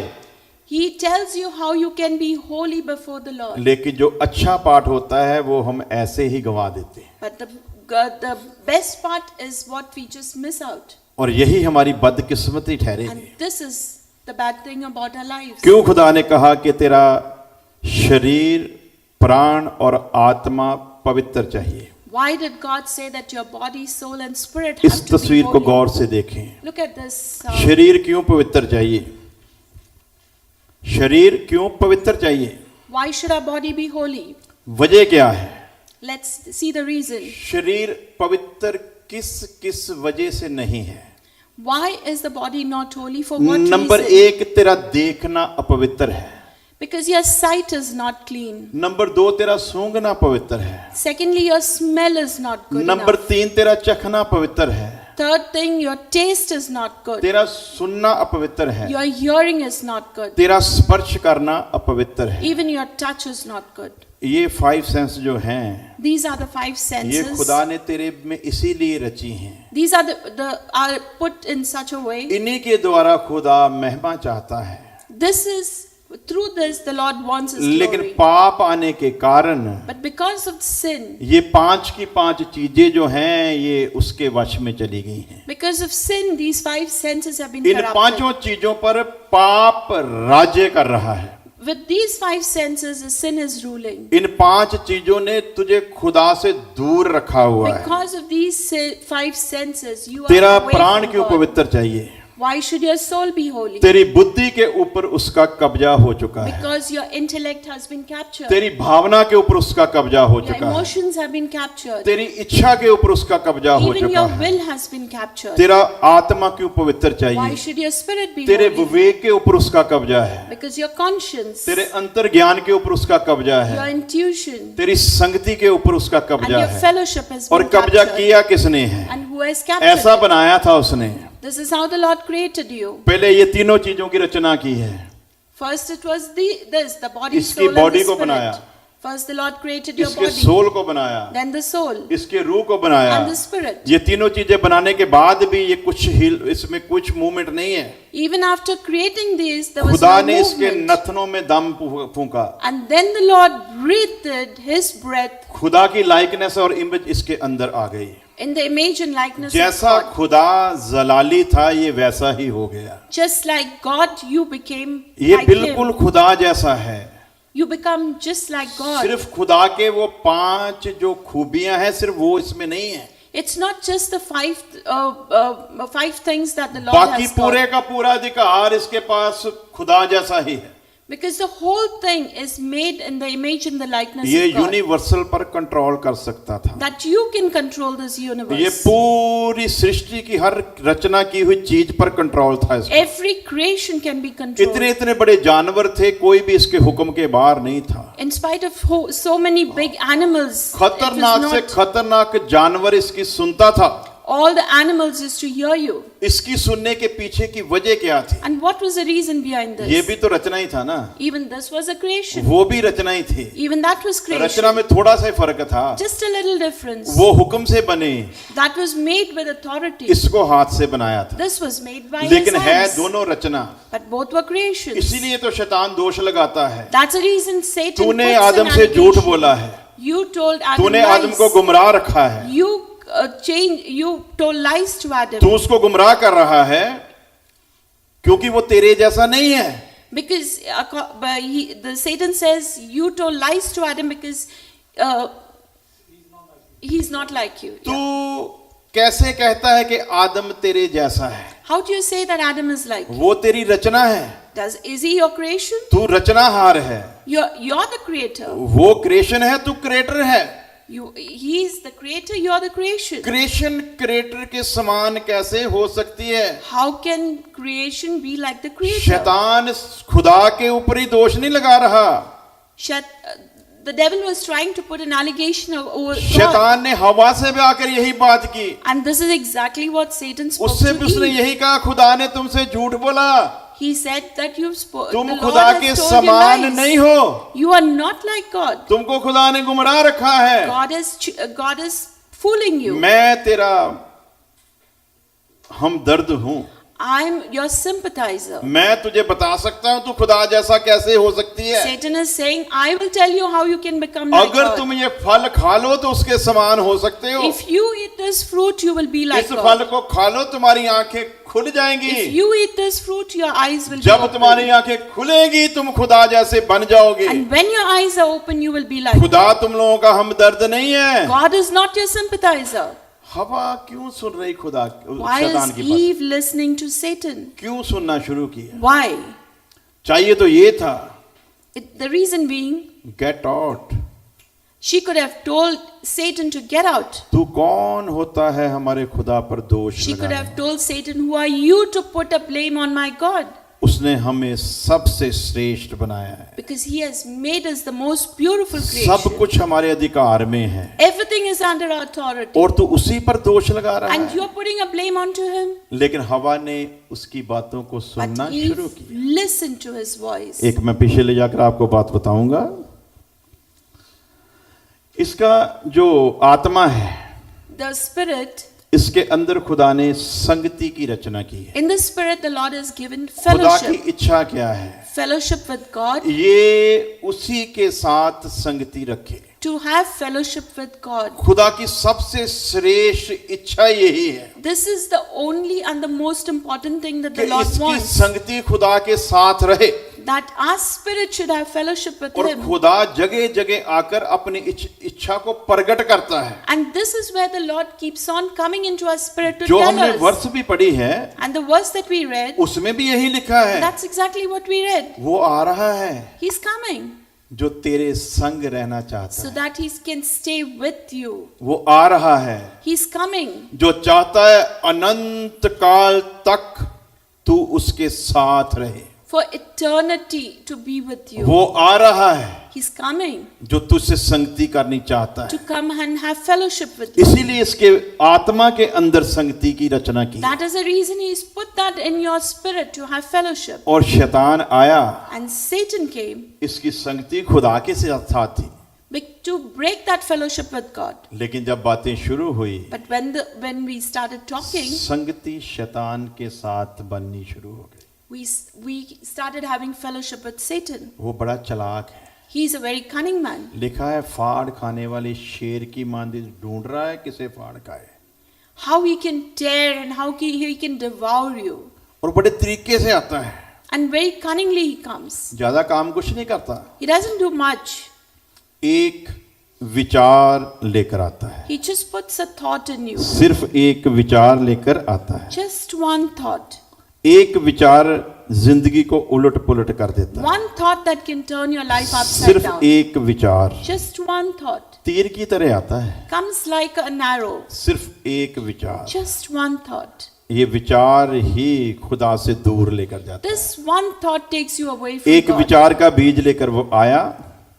He tells you how you can be holy before the Lord. लेकिन जो अच्छा पाठ होता है वो हम ऐसे ही गवा देते हैं। But the the best part is what we just miss out. और यही हमारी बदकिस्मती ठहरेगी। And this is the bad thing about our lives. क्यों खुदा ने कहा कि तेरा शरीर, प्राण और आत्मा पवित्र चाहिए? Why did God say that your body, soul and spirit have इस to be तस्वीर को holy? गौर से देखें। Look at this. शरीर क्यों पवित्र चाहिए? शरीर क्यों पवित्र चाहिए? Why should our body be holy? वजह क्या है? Let's see the reason. शरीर पवित्र किस किस वजह से नहीं है? Why is the body not holy? For what number reason? 1, तेरा देखना अपवित्र है। Because your sight is not clean. Number 2, तेरा सूंघना पवित्र है। Secondly, your smell is not good number enough. 3, तेरा चखना पवित्र है। Third thing, your taste is not good. तेरा सुनना अपवित्र है। Your hearing is not good. तेरा स्पर्श करना अपवित्र है। Even your touch is not good. ये 5 सेंस जो हैं, These are the 5 ये senses. खुदा ने तेरे में इसीलिए रची हैं। These are put in such a way. इन्हीं के द्वारा खुदा महिमा चाहता है। This is through this the Lord wants His लेकिन glory. पाप आने के कारण But because of sin, ये 5 की 5 चीजें जो हैं ये उसके वश में चली गई हैं। because of sin, these 5 senses have been in corrupted. 5 चीजों पर पाप राज्य कर रहा है। With these 5 senses, the sin is ruling. इन 5 चीजों ने तुझे खुदा से दूर रखा हुआ है। Because of these 5 senses, you are तेरा away प्राण from क्यों God. पवित्र चाहिए? Why should your soul be holy? तेरी बुद्धि के ऊपर उसका कब्जा हो चुका है। Because your intellect has been captured. तेरी भावना के ऊपर उसका कब्जा हो Your चुका है। emotions have been captured. तेरी इच्छा के ऊपर उसका कब्जा हो Even चुका your है। will has been captured. तेरा आत्मा क्यों पवित्र Why चाहिए? should your spirit be तेरे holy? विवेक के ऊपर उसका कब्जा है। Because your conscience, तेरे अंतर ज्ञान के ऊपर उसका कब्जा your है। intuition, तेरी संगति के ऊपर उसका and कब्जा your है। fellowship has और been कब्जा captured. किया किसने है? And who has captured ऐसा it? बनाया था उसने। This is how the Lord created you. पहले ये तीनों चीजों की रचना की है। First it was the body, इसकी soul and body the को spirit. बनाया। First the Lord created your इसके body, सोल को बनाया, then the soul इसके रूह को बनाया। and the spirit. ये तीनों चीजें बनाने के बाद भी ये कुछ हिल, इसमें कुछ मूवमेंट नहीं है। Even after creating these, there was खुदा no ने इसके movement. नथनों में दम फूंका। And then the Lord breathed His breath खुदा की लाइकनेस और इमेज इसके अंदर आ गई। in the image and likeness of जैसा God. खुदा जलाली था ये वैसा ही हो गया। Just like God, you became ये like बिल्कुल Him. खुदा जैसा है। You become just like God. सिर्फ खुदा के वो 5 जो खूबियां हैं सिर्फ वो इसमें नहीं है। It's not just the 5 things that the Lord बाकी has पूरे got. का पूरा अधिकार इसके पास खुदा जैसा ही है। Because the whole thing is made in the image and the likeness ये of God. यूनिवर्सल पर कंट्रोल कर सकता था। That you can control this ये universe. पूरी सृष्टि की हर रचना की हुई चीज पर कंट्रोल था इसका। Every creation can be controlled. इतने इतने बड़े जानवर थे, कोई भी इसके हुक्म के बाहर नहीं था। In spite of so many big animals, it was खतरनाक से not, खतरनाक जानवर इसकी सुनता था। all the animals used to hear you. इसकी सुनने के पीछे की वजह क्या थी? And what was the reason behind ये this? भी तो रचना ही था ना। Even this was a creation. वो भी रचना ही थी। Even that was Rachna creation. में थोड़ा सा ही फर्क था। Just a little difference. वो हुक्म से बने, That was made with authority. इसको हाथ से बनाया था। This was made by लेकिन his है hands. दोनों रचना। But both were creations. इसीलिए तो शैतान दोष लगाता है। That's the reason Satan तूने puts आदम an से झूठ allegation. बोला है। You told Adam तूने आदम lies. को गुमराह रखा है। You told lies to Adam. तू उसको गुमराह कर रहा है क्योंकि वो तेरे जैसा नहीं है। Because Satan says you told lies to Adam because he's not like you. तू कैसे कहता है कि आदम तेरे जैसा है? How do you say that Adam is like you? वो तेरी रचना है। Is he your creation? तू रचनाहार है। You're the creator. वो क्रिएशन है, तू क्रिएटर है। He's the creator, you're the creation. Creation creator के समान कैसे हो सकती है? How can creation be like the creator? शैतान खुदा के ऊपर ही दोष नहीं लगा रहा। The devil was trying to put an allegation over God. शैतान ने हवा से भी आकर यही बात की। And this is exactly what Satan spoke उससे to भी उसने Eve. यही कहा, खुदा ने तुमसे झूठ बोला। He said that you've spoken. तुम खुदा के समान नहीं हो। You are not like God. तुमको खुदा ने गुमराह रखा है। God is fooling you. मैं तेरा हमदर्द हूँ। I'm your sympathizer. मैं तुझे बता सकता हूं तू खुदा जैसा कैसे हो सकती है। Satan is saying, I will tell you how you can become like अगर God. तुम ये फल खा लो तो उसके समान हो सकते हो। If you eat this fruit, you will be like इस God. फल को खा लो तुम्हारी आंखें खुल जाएंगी। If you eat this fruit, your eyes will be जब open. तुम्हारी आंखें खुलेंगी तुम खुदा जैसे बन जाओगे। And when your eyes are open, you will be like God. खुदा तुम लोगों का हमदर्द नहीं है। God is not your sympathizer. हवा क्यों सुन रही खुदा Why शैतान is की बात? Eve listening to Satan? क्यों सुनना शुरू किया? Why? चाहिए तो ये था, The reason being, get out. she could have told Satan to get out. तू कौन होता है हमारे खुदा पर दोष She could लगाए? have told Satan, who are you to put a blame on my God? उसने हमें सबसे श्रेष्ठ बनाया है। Because he has made us the most beautiful सब creation. कुछ हमारे अधिकार में है Everything is under our authority. और तू उसी पर दोष लगा रहा And है। you're putting a blame onto him. लेकिन हवा ने उसकी बातों को सुनना But शुरू Eve किया। listened to his voice. एक मैं पीछे ले जाकर आपको बात बताऊंगा। इसका जो आत्मा है, The spirit, इसके अंदर खुदा ने संगति की रचना की है। in the spirit, the Lord has given खुदा की fellowship. इच्छा क्या है? Fellowship with God. ये उसी के साथ संगति रखे। To have fellowship with God. खुदा की सबसे श्रेष्ठ इच्छा यही है This is the only and the most important thing that कि the Lord इसकी wants. संगति खुदा के साथ रहे That our spirit should have fellowship with और him. खुदा जगह जगह आकर अपनी इच्छा को प्रकट करता है। And this is where the Lord keeps on coming into our spirit to जो tell हमने us. वर्ष भी पढ़ी है And the verse that we read, उसमें भी यही लिखा है, that's exactly what we read. वो आ रहा है He's coming जो तेरे संग रहना चाहता so है। that he can stay with you. वो आ रहा है He's coming जो चाहता है अनंत काल तक तू उसके साथ रहे। for eternity to be with you. वो आ रहा है He's coming जो तुझसे संगति करनी चाहता to है। come and have fellowship with you. इसीलिए इसके आत्मा के अंदर संगति की रचना की That is the reason he's put that in your spirit to have fellowship. और शैतान आया, And Satan came इसकी संगति खुदा के साथ थी। to break that fellowship with God. लेकिन जब बातें शुरू हुई, But when we started talking, संगति शैतान के साथ बननी शुरू हो गई। we started having fellowship with Satan. वो बड़ा चालाक है। He's a very cunning man. लिखा है फाड़ खाने वाले शेर की मांदी ढूंढ रहा है किसे फाड़ खाए। How he can tear and how he can devour you. और बड़े तरीके से आता है, And very cunningly he comes. ज्यादा काम कुछ नहीं करता, He doesn't do much. एक विचार लेकर आता है। He just puts a thought in you. सिर्फ एक विचार लेकर आता है। Just one thought. एक विचार जिंदगी को उलट पुलट कर देता है। One thought that can turn your life upside सिर्फ down. एक विचार Just one thought. तीर की तरह आता है। Comes like an arrow. सिर्फ एक विचार, Just one thought. ये विचार ही खुदा से दूर लेकर जाता है। This one thought takes you away from एक God. विचार का बीज लेकर वो आया,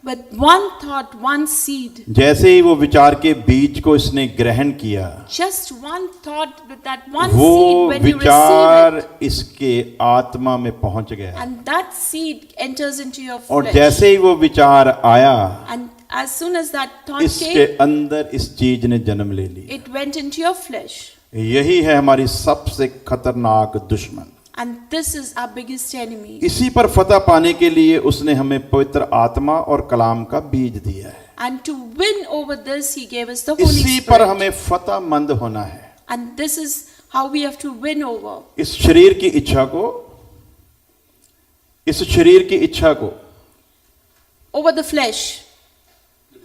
With one thought, one seed. जैसे ही वो विचार के बीज को इसने ग्रहण किया, Just one thought with that one वो seed when you receive विचार it. इसके आत्मा में पहुंच गया And that seed enters into your और flesh. जैसे ही वो विचार आया, And as soon as that thought इसके came, अंदर इस चीज ने जन्म ले ली। it went into your flesh. यही है हमारी सबसे खतरनाक दुश्मन। And this is our biggest enemy. इसी पर फतह पाने के लिए उसने हमें पवित्र आत्मा और कलाम का बीज दिया है। And to win over this, he gave us the Holy इसी पर Spirit. हमें फतह मंद होना है। And this is how we have to win over. इस शरीर की इच्छा को, इस शरीर की इच्छा को Over the flesh.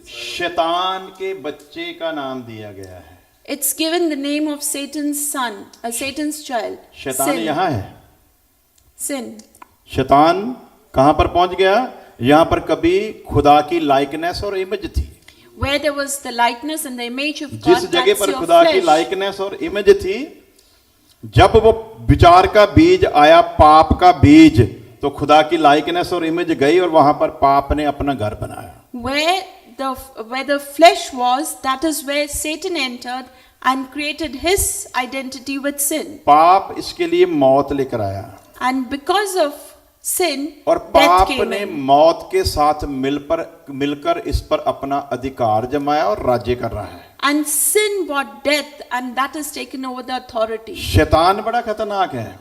शैतान के बच्चे का नाम दिया गया है। It's given the name of Satan's son, Satan's child. शैतान Sin. यहाँ है। Sin. शैतान कहां पर पहुंच गया? यहां पर कभी खुदा की लाइकनेस और इमेज थी। Where there was the likeness and the image of जिस God, जगह that's पर your खुदा की flesh. लाइकनेस और इमेज थी, जब वो विचार का बीज आया, पाप का बीज, तो खुदा की लाइकनेस और इमेज गई और वहां पर पाप ने अपना घर बनाया। Where the flesh was, that is where Satan entered and created his identity with sin. पाप इसके लिए मौत लेकर आया And because of sin, और death पाप came ने in. मौत के साथ मिलकर इस पर अपना अधिकार जमाया और राज्य कर रहा है। And sin brought death, and that has taken over the authority. शैतान बड़ा खतरनाक है।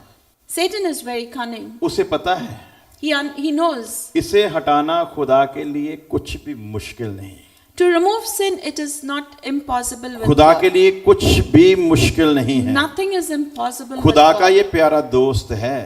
Satan is very cunning. उसे पता है He knows. इसे हटाना खुदा के लिए कुछ भी मुश्किल नहीं। To remove sin, it is not impossible with खुदा God. के लिए कुछ भी मुश्किल नहीं है। Nothing is impossible with खुदा का God. ये प्यारा दोस्त है,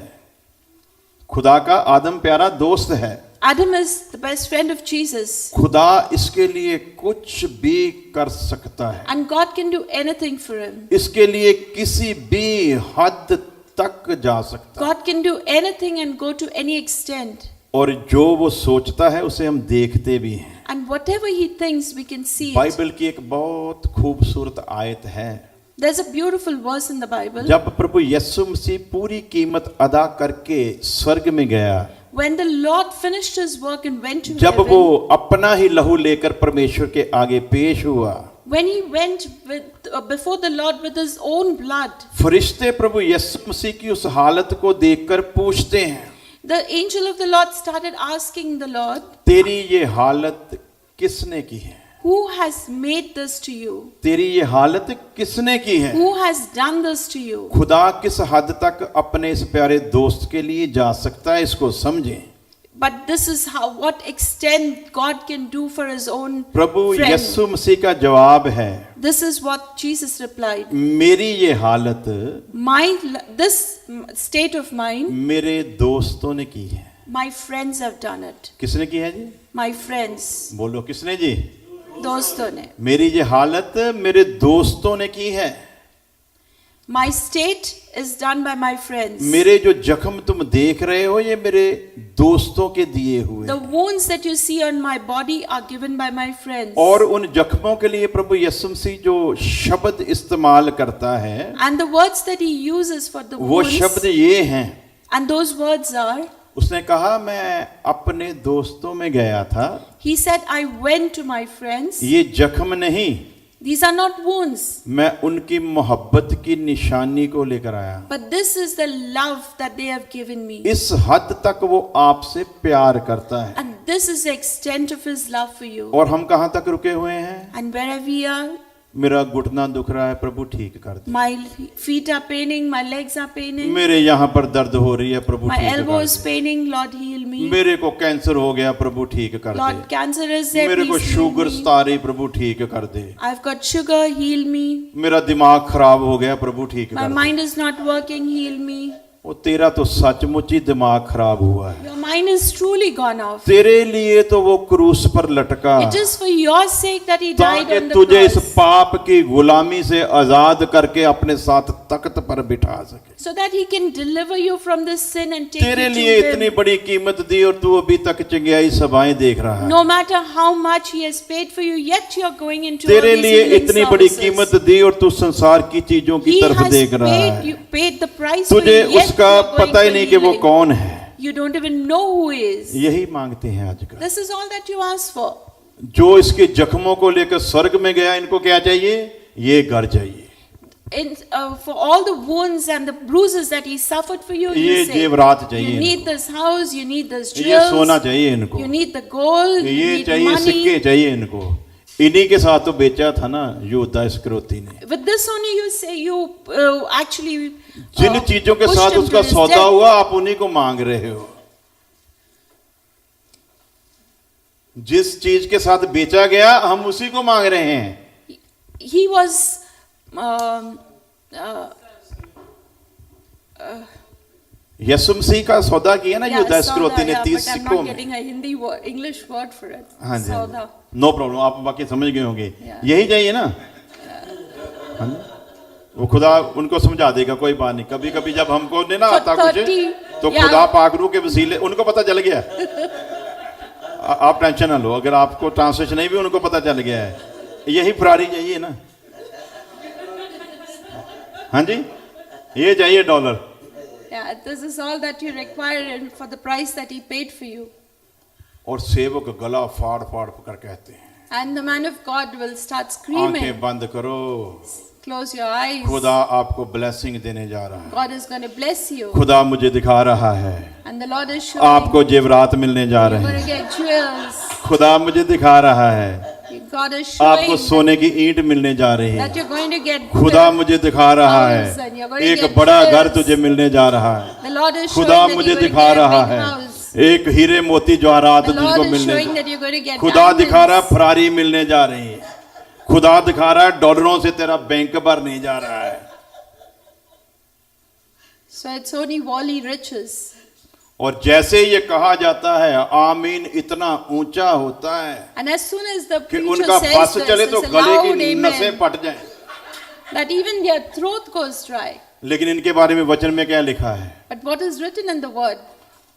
खुदा का आदम प्यारा दोस्त है। Adam is the best friend of Jesus. खुदा इसके लिए कुछ भी कर सकता है, And God can do anything for him. इसके लिए किसी भी हद तक जा सकता है, God can do anything and go to any extent. और जो वो सोचता है उसे हम देखते भी हैं। And whatever he thinks, we can see it. Bible की एक बहुत खूबसूरत आयत है, There's a beautiful verse in the Bible. जब प्रभु यीशु मसीह पूरी कीमत अदा करके स्वर्ग में गया, When the Lord finished his work and went to जब वो heaven, अपना ही लहू लेकर परमेश्वर के आगे पेश हुआ, when he went before the Lord with his own blood, फरिश्ते प्रभु यीशु मसीह की उस हालत को देखकर पूछते हैं, the angel of the Lord started asking the Lord, तेरी ये हालत किसने की है? who has made this to you? तेरी ये हालत किसने की है? Who has done this to you? खुदा किस हद तक अपने इस प्यारे दोस्त के लिए जा सकता है, इसको समझें। But this is how, what extent God can do for his own Prabhu friend. यीशु मसीह का जवाब है, This is what Jesus replied. मेरी ये हालत This state of mine, मेरे दोस्तों ने की है। my friends have done it. किसने की है जी? My friends, बोलो किसने जी? दोस्तों ने. मेरी ये हालत मेरे दोस्तों ने की है। My state is done by my friends. मेरे जो जख्म तुम देख रहे हो ये मेरे दोस्तों के दिए हुए The wounds that you see on my body are given by my friends. और उन जख्मों के लिए प्रभु यीशु मसीह जो शब्द इस्तेमाल करता है, And the words that he uses for the वो wounds, शब्द ये हैं। and those words are, उसने कहा मैं अपने दोस्तों में गया था, he said, I went to my friends. ये जख्म नहीं, These are not wounds, मैं उनकी मोहब्बत की निशानी को लेकर आया। but this is the love that they have given me. इस हद तक वो आपसे प्यार करता है। And this is the extent of his love for you. और हम कहाँ तक रुके हुए हैं? And wherever we are, मेरा घुटना दुख रहा है, प्रभु ठीक कर दे। my feet are paining, my legs are paining, मेरे यहाँ पर दर्द हो रही है, प्रभु my ठीक elbow कर is they. paining, Lord heal me. मेरे को कैंसर हो गया, प्रभु ठीक कर Lord, they. cancer is there, मेरे को please heal शुगर me. सता रही, प्रभु ठीक कर दे। I've got sugar, heal me. मेरा दिमाग खराब हो गया, प्रभु ठीक My कर दे। mind is not working, heal me. वो तेरा तो सचमुच ही दिमाग खराब हुआ है। Your mind is truly gone off. तेरे लिए तो वो क्रूस पर लटका It is for your sake that he died ताकि on the तुझे इस cross, पाप की गुलामी से आजाद करके अपने साथ तख्त पर बिठा सके। so that he can deliver you from this sin and take तेरे you लिए to इतनी him. बड़ी कीमत दी और तू अभी तक चंगियाई सभाएं देख रहा है। No matter how much he has paid for you, yet you are going into all तेरे these लिए healing इतनी बड़ी services. कीमत दी और तू संसार की चीजों की He तरफ has देख रहा है। paid the price for तुझे you, yet you उसका are going पता ही for नहीं कि वो healing. कौन है। You don't even know who he is. यही मांगते हैं आजकल। This is all that you ask for. जो इसके जख्मों को लेकर स्वर्ग में गया, इनको क्या चाहिए? ये घर चाहिए, For all the wounds and the bruises that he suffered for you, ये you say, जेवरात चाहिए you need इनको। this house, you need this ये सोना jewels, चाहिए इनको, you need the gold, you ये need चाहिए, सिक्के money. चाहिए इनको। इन्हीं के साथ तो बेचा था ना यहूदा इस्करियोती ने। With this only you say you actually जिन चीजों के pushed साथ him to उसका his सौदा death. हुआ, आप उन्हीं को मांग रहे हो। जिस चीज के साथ बेचा गया, हम उसी को मांग रहे हैं। He was यीशु मसीह का सौदा किया ना yeah, यहूदा sauda, इस्करियोती ने yeah, 30 but I'm सिक्कों not में। getting a Hindi word, English word for it. हाँ जी, Sauda. नो प्रॉब्लम, आप बाकी समझ गए होंगे। Yeah. यही चाहिए ना? हाँ जी? वो खुदा उनको समझा देगा, कोई बात नहीं। कभी कभी जब हमको नहीं ना For आता कुछ, 30, तो yeah. खुदा पाकरू के वसीले उनको पता चल गया। आप टेंशन ना लो, अगर आपको ट्रांसलेशन नहीं भी उनको पता चल गया है। यही फरारी चाहिए ना? हाँ जी, ये चाहिए dollar. Yeah, this is all that you require and for the price that he paid for you. और सेवक गला फाड़ फाड़ कर कहते हैं, And the man of God will start आंखें screaming. बंद करो, Close your eyes. खुदा आपको ब्लेसिंग देने जा रहा है। God is going to bless you. खुदा मुझे दिखा रहा है, And the Lord is showing आपको जेवरात मिलने जा you're रहे going हैं। to get jewels. खुदा मुझे दिखा रहा है, God is आपको showing सोने की ईंट मिलने जा रही है। that you're going to get खुदा मुझे दिखा रहा house and you're है going to एक get बड़ा घर bills. तुझे मिलने जा रहा है। The Lord is showing खुदा that मुझे you're going to दिखा get a रहा big है house. एक हीरे मोती जवाहरात The तुझको Lord is मिलने showing that you're going to get खुदा दिखा रहा है diamonds. फरारी मिलने जा रही है। खुदा दिखा रहा है डॉलरों से तेरा बैंक भरने जा रहा है। So it's only worldly riches. और जैसे ये कहा जाता है आमीन इतना ऊंचा होता है And as soon as the कि preacher उनका says बस this, चले तो it's a गले loud की नसें amen, फट जाएं। that even their throat goes dry. लेकिन इनके बारे में वचन में क्या लिखा है? But what is written in the word?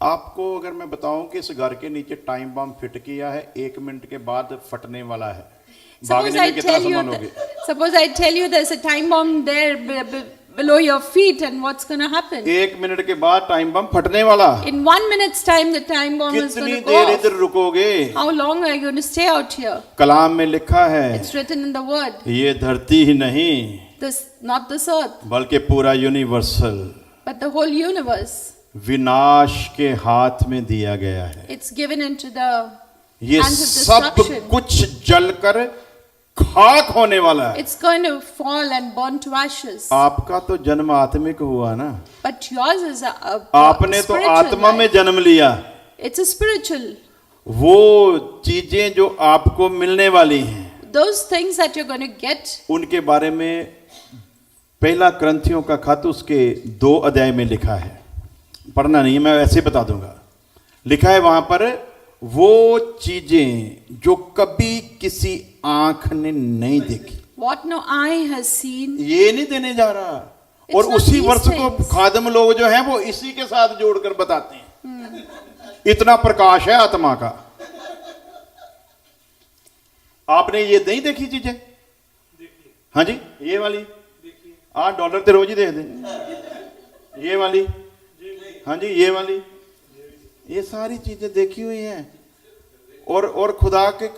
आपको अगर मैं बताऊं कि इस घर के नीचे टाइम बम फिट किया है 1 मिनट के बाद फटने वाला है। भागने में कितना समय लोगे? Suppose I tell you there's a time bomb there below your feet, and what's going to happen? 1 minute के बाद टाइम बम फटने वाला। In 1 minute's time, the time bomb is going कितनी to go देर off. इधर रुकोगे? How long are you going to stay out here? कलाम में लिखा है It's written in the word. ये धरती ही नहीं This, not this earth, बल्कि पूरा universal but the whole universe. विनाश के हाथ में दिया गया है। It's given into the ये hands of सब destruction. कुछ जलकर खाक होने वाला है। It's going to fall and burn to ashes. आपका तो जन्म आत्मिक हुआ ना, But yours is a आपने तो spiritual आत्मा में life. जन्म लिया। It's a spiritual. वो चीजें जो आपको मिलने वाली हैं Those things that you're going to get, उनके बारे में पहला क्रंथियों का खत उसके 2 अध्याय में लिखा है। पढ़ना नहीं है, मैं ऐसे बता दूंगा। लिखा है वहां पर वो चीजें जो कभी किसी आंख ने नहीं देखी। what no eye has seen. ये नहीं देने जा रहा। It's और not उसी these वर्ष को things. खादम लोग जो हैं वो इसी के साथ जोड़कर बताते हैं। इतना प्रकाश है आत्मा का। आपने ये नहीं देखी चीजें? हाँ जी, ये वाली $8 तो रोज ही देख दें। ये वाली, हाँ जी, ये वाली, ये सारी चीजें देखी हुई हैं। और खुदा के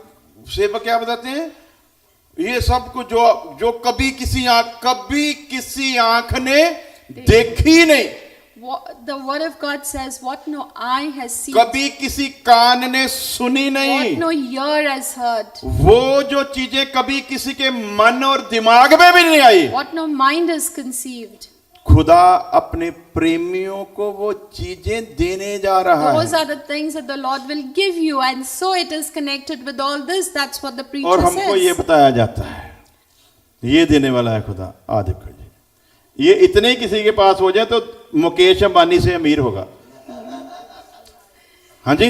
सेवक क्या बताते हैं? ये सब कुछ जो कभी किसी आंख ने देखी नहीं, The word of God says, what no eye has seen, कभी किसी कान ने सुनी नहीं, what no ear has heard, वो जो चीजें कभी किसी के मन और दिमाग में भी नहीं आई, what no mind has conceived. खुदा अपने प्रेमियों को वो चीजें देने जा रहा Those है। are the things that the Lord will give you, and so it is connected with all this. That's what the और preacher हमको ये says. बताया जाता है ये देने वाला है खुदा। आ देखो जी, ये इतने किसी के पास हो जाए तो मुकेश अंबानी से अमीर होगा। हाँ जी,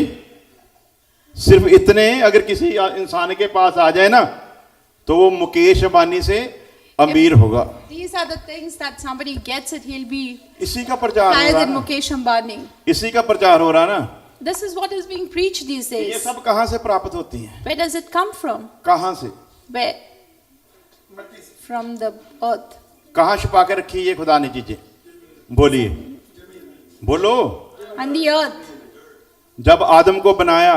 सिर्फ इतने अगर किसी इंसान के पास आ जाए ना तो वो मुकेश अंबानी से अमीर होगा। These are the things that somebody gets it, he'll be इसी का प्रचार हो higher रहा than ना, Mukesh Ambani. इसी का प्रचार हो रहा ना। This is what is being preached these ये days. सब कहां से प्राप्त होती हैं? Where does it come from? कहां से? Where? From the earth. कहां छुपा के रखी ये खुदा ने चीजें? बोलिए, बोलो। And the earth. जब आदम को बनाया,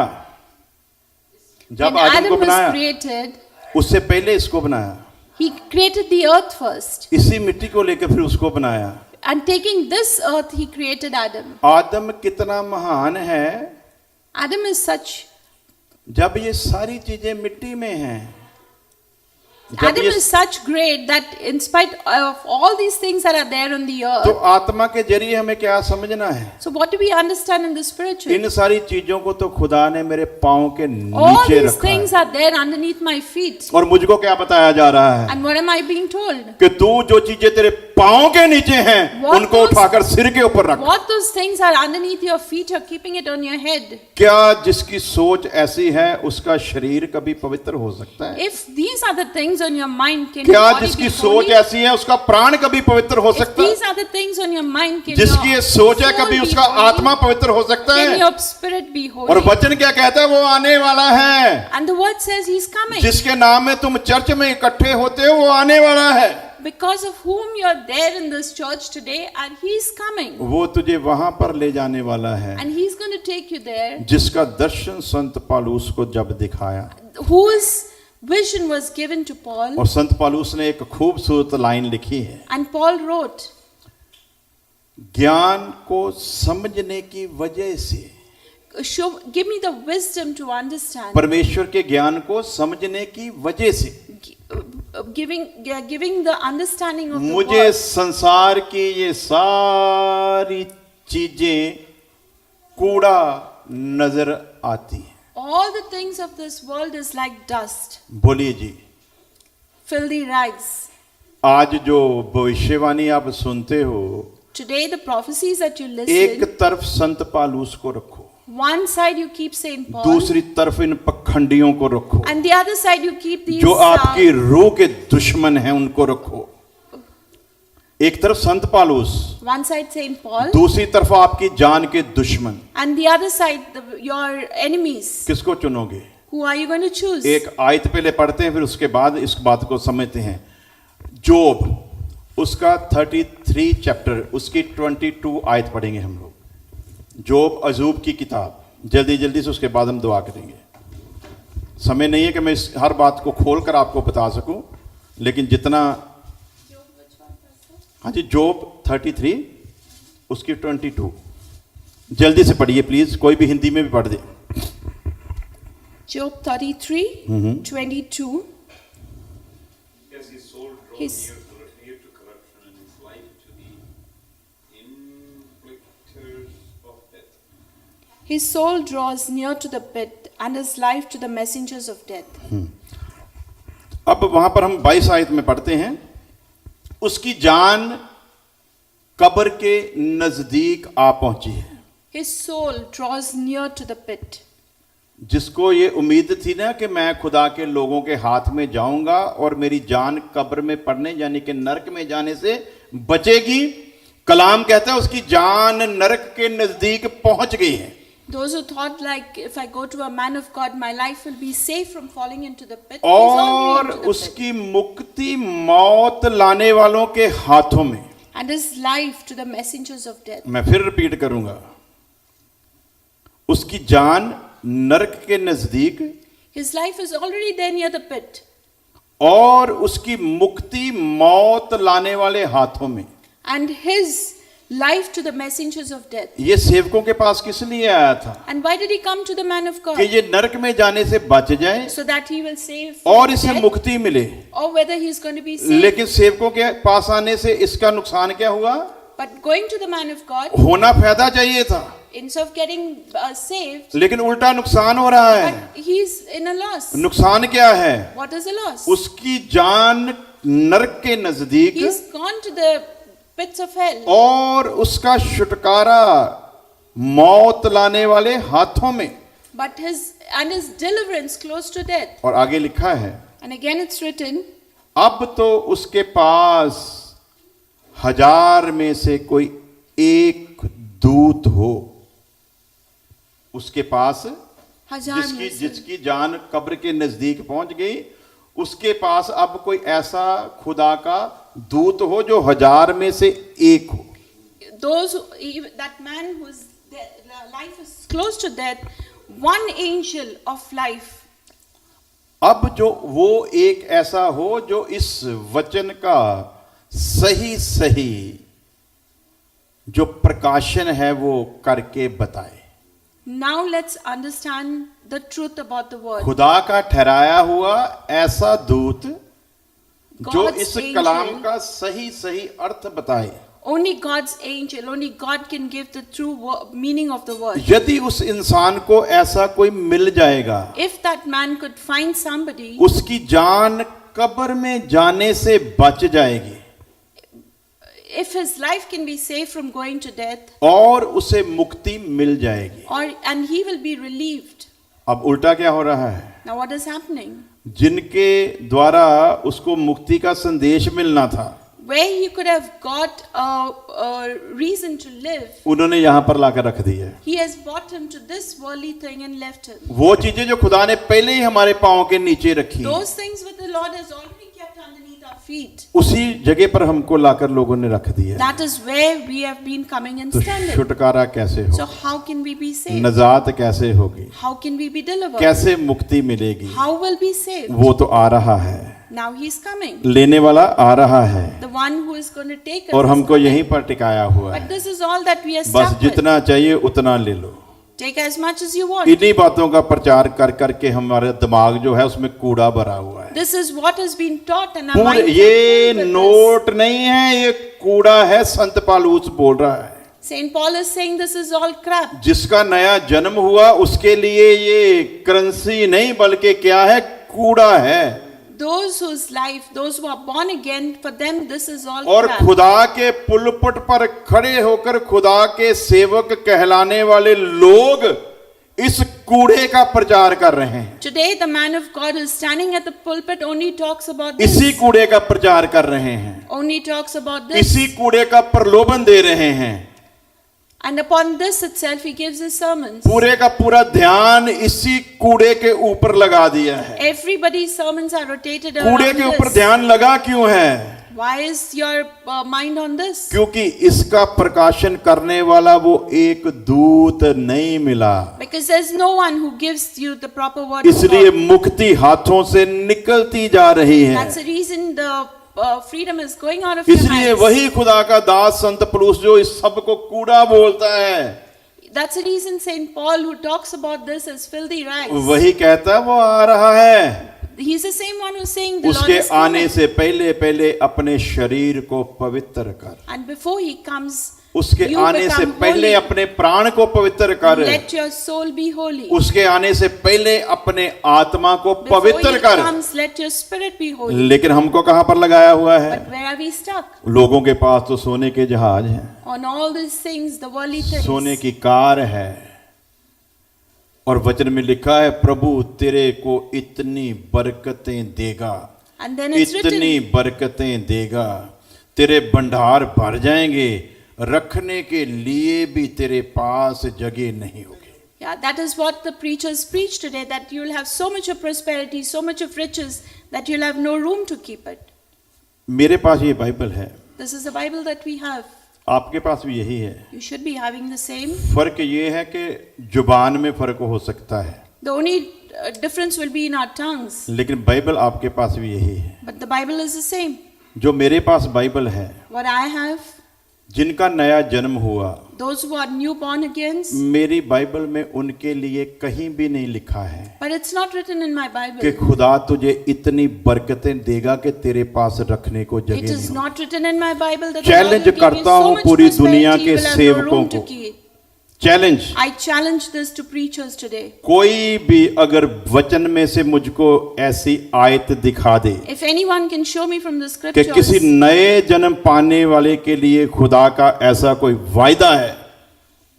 जब When आदम को Adam was बनाया created, उससे पहले इसको बनाया। he created the earth first. इसी मिट्टी को लेकर फिर उसको बनाया। And taking this earth, he created Adam. आदम कितना महान है Adam is such, जब ये सारी चीजें मिट्टी में हैं। जब Adam ये is such great that in spite of all these things that are there on the तो earth, आत्मा के जरिए हमें क्या समझना है? so what do we understand in the spiritual? इन सारी चीजों को तो खुदा ने मेरे पाँव के All नीचे these रखा things है। are there underneath my feet. और मुझको क्या बताया जा रहा है And what am I being told? कि तू जो चीजें तेरे पाँव के नीचे हैं What उनको those- उठाकर सिर के ऊपर रख। What those things are underneath your feet, you're keeping it on your head. क्या जिसकी सोच ऐसी है उसका शरीर कभी पवित्र हो सकता है? If these are the things on your mind, can क्या your body जिसकी be सोच holy? ऐसी है उसका प्राण कभी पवित्र हो If सकता है? these are the things on your mind, can जिसकी ये your सोच है soul कभी be उसका holy? आत्मा पवित्र हो सकता Can है? your spirit be और holy? वचन क्या कहता है? वो आने वाला है। And the word says he's coming. जिसके नाम में तुम चर्च में इकट्ठे होते हो वो आने वाला है। Because of whom you're there in this church today, and he's coming. वो तुझे वहां पर ले जाने वाला है And he's going to take you there. जिसका दर्शन संत पालूस को जब दिखाया। Whose vision was given to Paul. और संत पालूस ने एक खूबसूरत लाइन लिखी है, And Paul wrote, ज्ञान को समझने की वजह से give me the wisdom to understand. परमेश्वर के ज्ञान को समझने की वजह से Giving the understanding of the मुझे word. संसार की ये सारी चीजें कूड़ा नजर आती हैं। All the things of this world is like dust, बोलिए जी। filthy rags. आज जो भविष्यवाणी आप सुनते हो, Today the prophecies that you एक listen, तरफ संत पालूस को रखो, one side you keep Saint Paul, दूसरी तरफ इन पखंडियों को रखो, and the other side you keep these जो आपकी रूह के दुश्मन हैं उनको रखो। एक तरफ संत Paulus, one side Saint Paul, दूसरी तरफ आपकी जान के दुश्मन। and the other side your enemies. किसको चुनोगे? Who are you going to choose? एक आयत पहले पढ़ते हैं, फिर उसके बाद इस बात को समझते हैं। जोब उसका 33 चैप्टर, उसकी 22 आयत पढ़ेंगे हम लोग। जोब अजूब की किताब, जल्दी जल्दी से, उसके बाद हम दुआ करेंगे। समय नहीं है कि मैं इस हर बात को खोल कर आपको बता सकूं, लेकिन जितना, हाँ जी, जोब 33 उसकी 22 जल्दी से पढ़िए प्लीज, कोई भी हिंदी में भी पढ़ दे। Job 33, 22. Yes, his soul draws His- near to corruption and his life to the inflictors of death. His soul draws near to the pit, and his life to the messengers of death. अब वहां पर हम 22 आयत में पढ़ते हैं, उसकी जान कब्र के नजदीक आ पहुंची है। His soul draws near to the pit. जिसको ये उम्मीद थी ना कि मैं खुदा के लोगों के हाथ में जाऊंगा और मेरी जान कब्र में पड़ने यानी कि नरक में जाने से बचेगी, कलाम कहता है उसकी जान नरक के नजदीक पहुंच गई है। Those who thought like, if I go to a man of God, my life will be safe from falling into the pit. He's already और into the pit. उसकी मुक्ति मौत लाने वालों के हाथों में। And his life to the messengers of death. मैं फिर रिपीट करूंगा, उसकी जान नरक के नजदीक His life is already there near the pit. और उसकी मुक्ति मौत लाने वाले हाथों में। And his life to the messengers of death. ये सेवकों के पास किस लिए आया था? And why did he come to the man of God? कि ये नरक में जाने से बच जाए So that he will save और इसे death, मुक्ति मिले। or whether he is going to be saved. लेकिन सेवकों के पास आने से इसका नुकसान क्या हुआ? But going to the man of God, होना फायदा चाहिए था, instead of getting saved, लेकिन उल्टा नुकसान हो रहा है। but he's in a loss. नुकसान क्या है? What is the loss? उसकी जान नरक के नजदीक He's gone to the pits of hell, और उसका छुटकारा मौत लाने वाले हाथों में। but his deliverance close to death. और आगे लिखा है, And again it's written, अब तो उसके पास 1000 में से कोई एक दूत हो, उसके पास 1000 में से। जिसकी जान कब्र के नजदीक पहुंच गई, उसके पास अब कोई ऐसा खुदा का दूत हो जो 1000 में से एक हो। Those that man whose life is close to death, one angel of life. अब जो वो एक ऐसा हो जो इस वचन का सही सही जो प्रकाशन है वो करके बताए। Now let's understand the truth about the word. खुदा का ठहराया हुआ ऐसा दूत जो God's इस angel. कलाम का सही सही अर्थ बताए। Only God's angel, only God can give the true meaning of the word. यदि उस इंसान को ऐसा कोई मिल जाएगा, If that man could find somebody, उसकी जान कब्र में जाने से बच जाएगी if his life can be saved from going to death, और उसे मुक्ति मिल जाएगी। and he will be relieved. अब उल्टा क्या हो रहा है? Now what is happening? जिनके द्वारा उसको मुक्ति का संदेश मिलना था, Where he could have got a reason to live, उन्होंने यहाँ पर लाकर रख दी है। he has brought him to this worldly thing and left him. वो चीजें जो खुदा ने पहले ही हमारे पांव के नीचे रखी, Those things which the Lord has already kept underneath our feet, उसी जगह पर हमको लाकर लोगों ने रख दिया। that is where we have been coming and तो standing. छुटकारा कैसे So हो, how can we be saved? नजात कैसे होगी, How can we be delivered? कैसे मुक्ति मिलेगी, How will be saved? वो तो आ रहा है, Now he's coming. लेने वाला आ रहा है The one who is going to take us और is हमको coming. यहीं पर टिकाया हुआ But है। this is all that we are बस stuck with. जितना चाहिए उतना ले लो, Take as much as you want. इन्हीं बातों का प्रचार कर करके हमारा दिमाग जो है उसमें कूड़ा भरा हुआ है। This is what has been taught and our minds are ये filled with this. नोट नहीं है, ये कूड़ा है। संत पौलुस बोल रहा है, Saint Paul is saying this is all crap. जिसका नया जन्म हुआ उसके लिए ये करेंसी नहीं बल्कि क्या है, कूड़ा है। Those whose life, those who are born again, for them this is all और crap. खुदा के पुलपट पर खड़े होकर खुदा के सेवक कहलाने वाले लोग इस कूड़े का प्रचार कर रहे हैं, Today the man of God who is standing at the pulpit only talks about this. इसी कूड़े का प्रचार कर रहे हैं, Only talks about this. इसी कूड़े का प्रलोभन दे रहे हैं। And upon this itself he gives his sermons. पूरे का पूरा ध्यान इसी कूड़े के ऊपर लगा दिया है। Everybody's sermons are rotated कूड़े around के ऊपर this. ध्यान लगा क्यों है? Why is your mind on this? क्योंकि इसका प्रकाशन करने वाला वो एक दूत नहीं मिला, Because there's no one who gives you the proper word of इसलिए God. मुक्ति हाथों से निकलती जा रही है। That's the reason the freedom is going out of your इसलिए hands. वही खुदा का दास संत पौलुस जो इस सब को कूड़ा बोलता है, That's the reason Saint Paul who talks about this as filthy rags. वही कहता है वो आ रहा है। He's the same one who's saying the Lord उसके is आने coming. से पहले पहले अपने शरीर को पवित्र कर, And before he comes, उसके you आने से become पहले holy. अपने प्राण को पवित्र कर, Let your soul be holy. उसके आने से पहले अपने आत्मा को Before पवित्र he कर। comes, let your spirit be holy. लेकिन हमको कहां पर लगाया हुआ है? But where are we stuck? लोगों के पास तो सोने के जहाज हैं, On all these things, the worldly things. सोने की कार है, और वचन में लिखा है प्रभु तेरे को इतनी बरकतें देगा, And then it's इतनी written, बरकतें देगा, तेरे भंडार भर जाएंगे, रखने के लिए भी तेरे पास जगह नहीं होगी। yeah, that is what the preachers preach today, that you will have so much of prosperity, so much of riches, that you'll have no room to keep it. मेरे पास ये बाइबल है, This is the Bible that we have. आपके पास भी यही है। You should be having the same. फर्क ये है कि जुबान में फर्क हो सकता है, The only difference will be in our tongues. लेकिन बाइबल आपके पास भी यही है। But the Bible is the same. जो मेरे पास बाइबल है, What I have, जिनका नया जन्म हुआ, those who are newborn again, मेरी बाइबल में उनके लिए कहीं भी नहीं लिखा है but it's not written in my कि Bible. खुदा तुझे इतनी बरकतें देगा कि तेरे पास रखने को It जगह is नहीं होगी। not written in my Bible that the Lord challenge will give you करता so हूं much पूरी दुनिया prosperity, के you will have no सेवकों room to को। keep. Challenge, I challenge this to preachers today. कोई भी अगर वचन में से मुझको ऐसी आयत दिखा दे If anyone can show me from the कि किसी scriptures नए जन्म पाने वाले के लिए खुदा का ऐसा कोई वायदा है,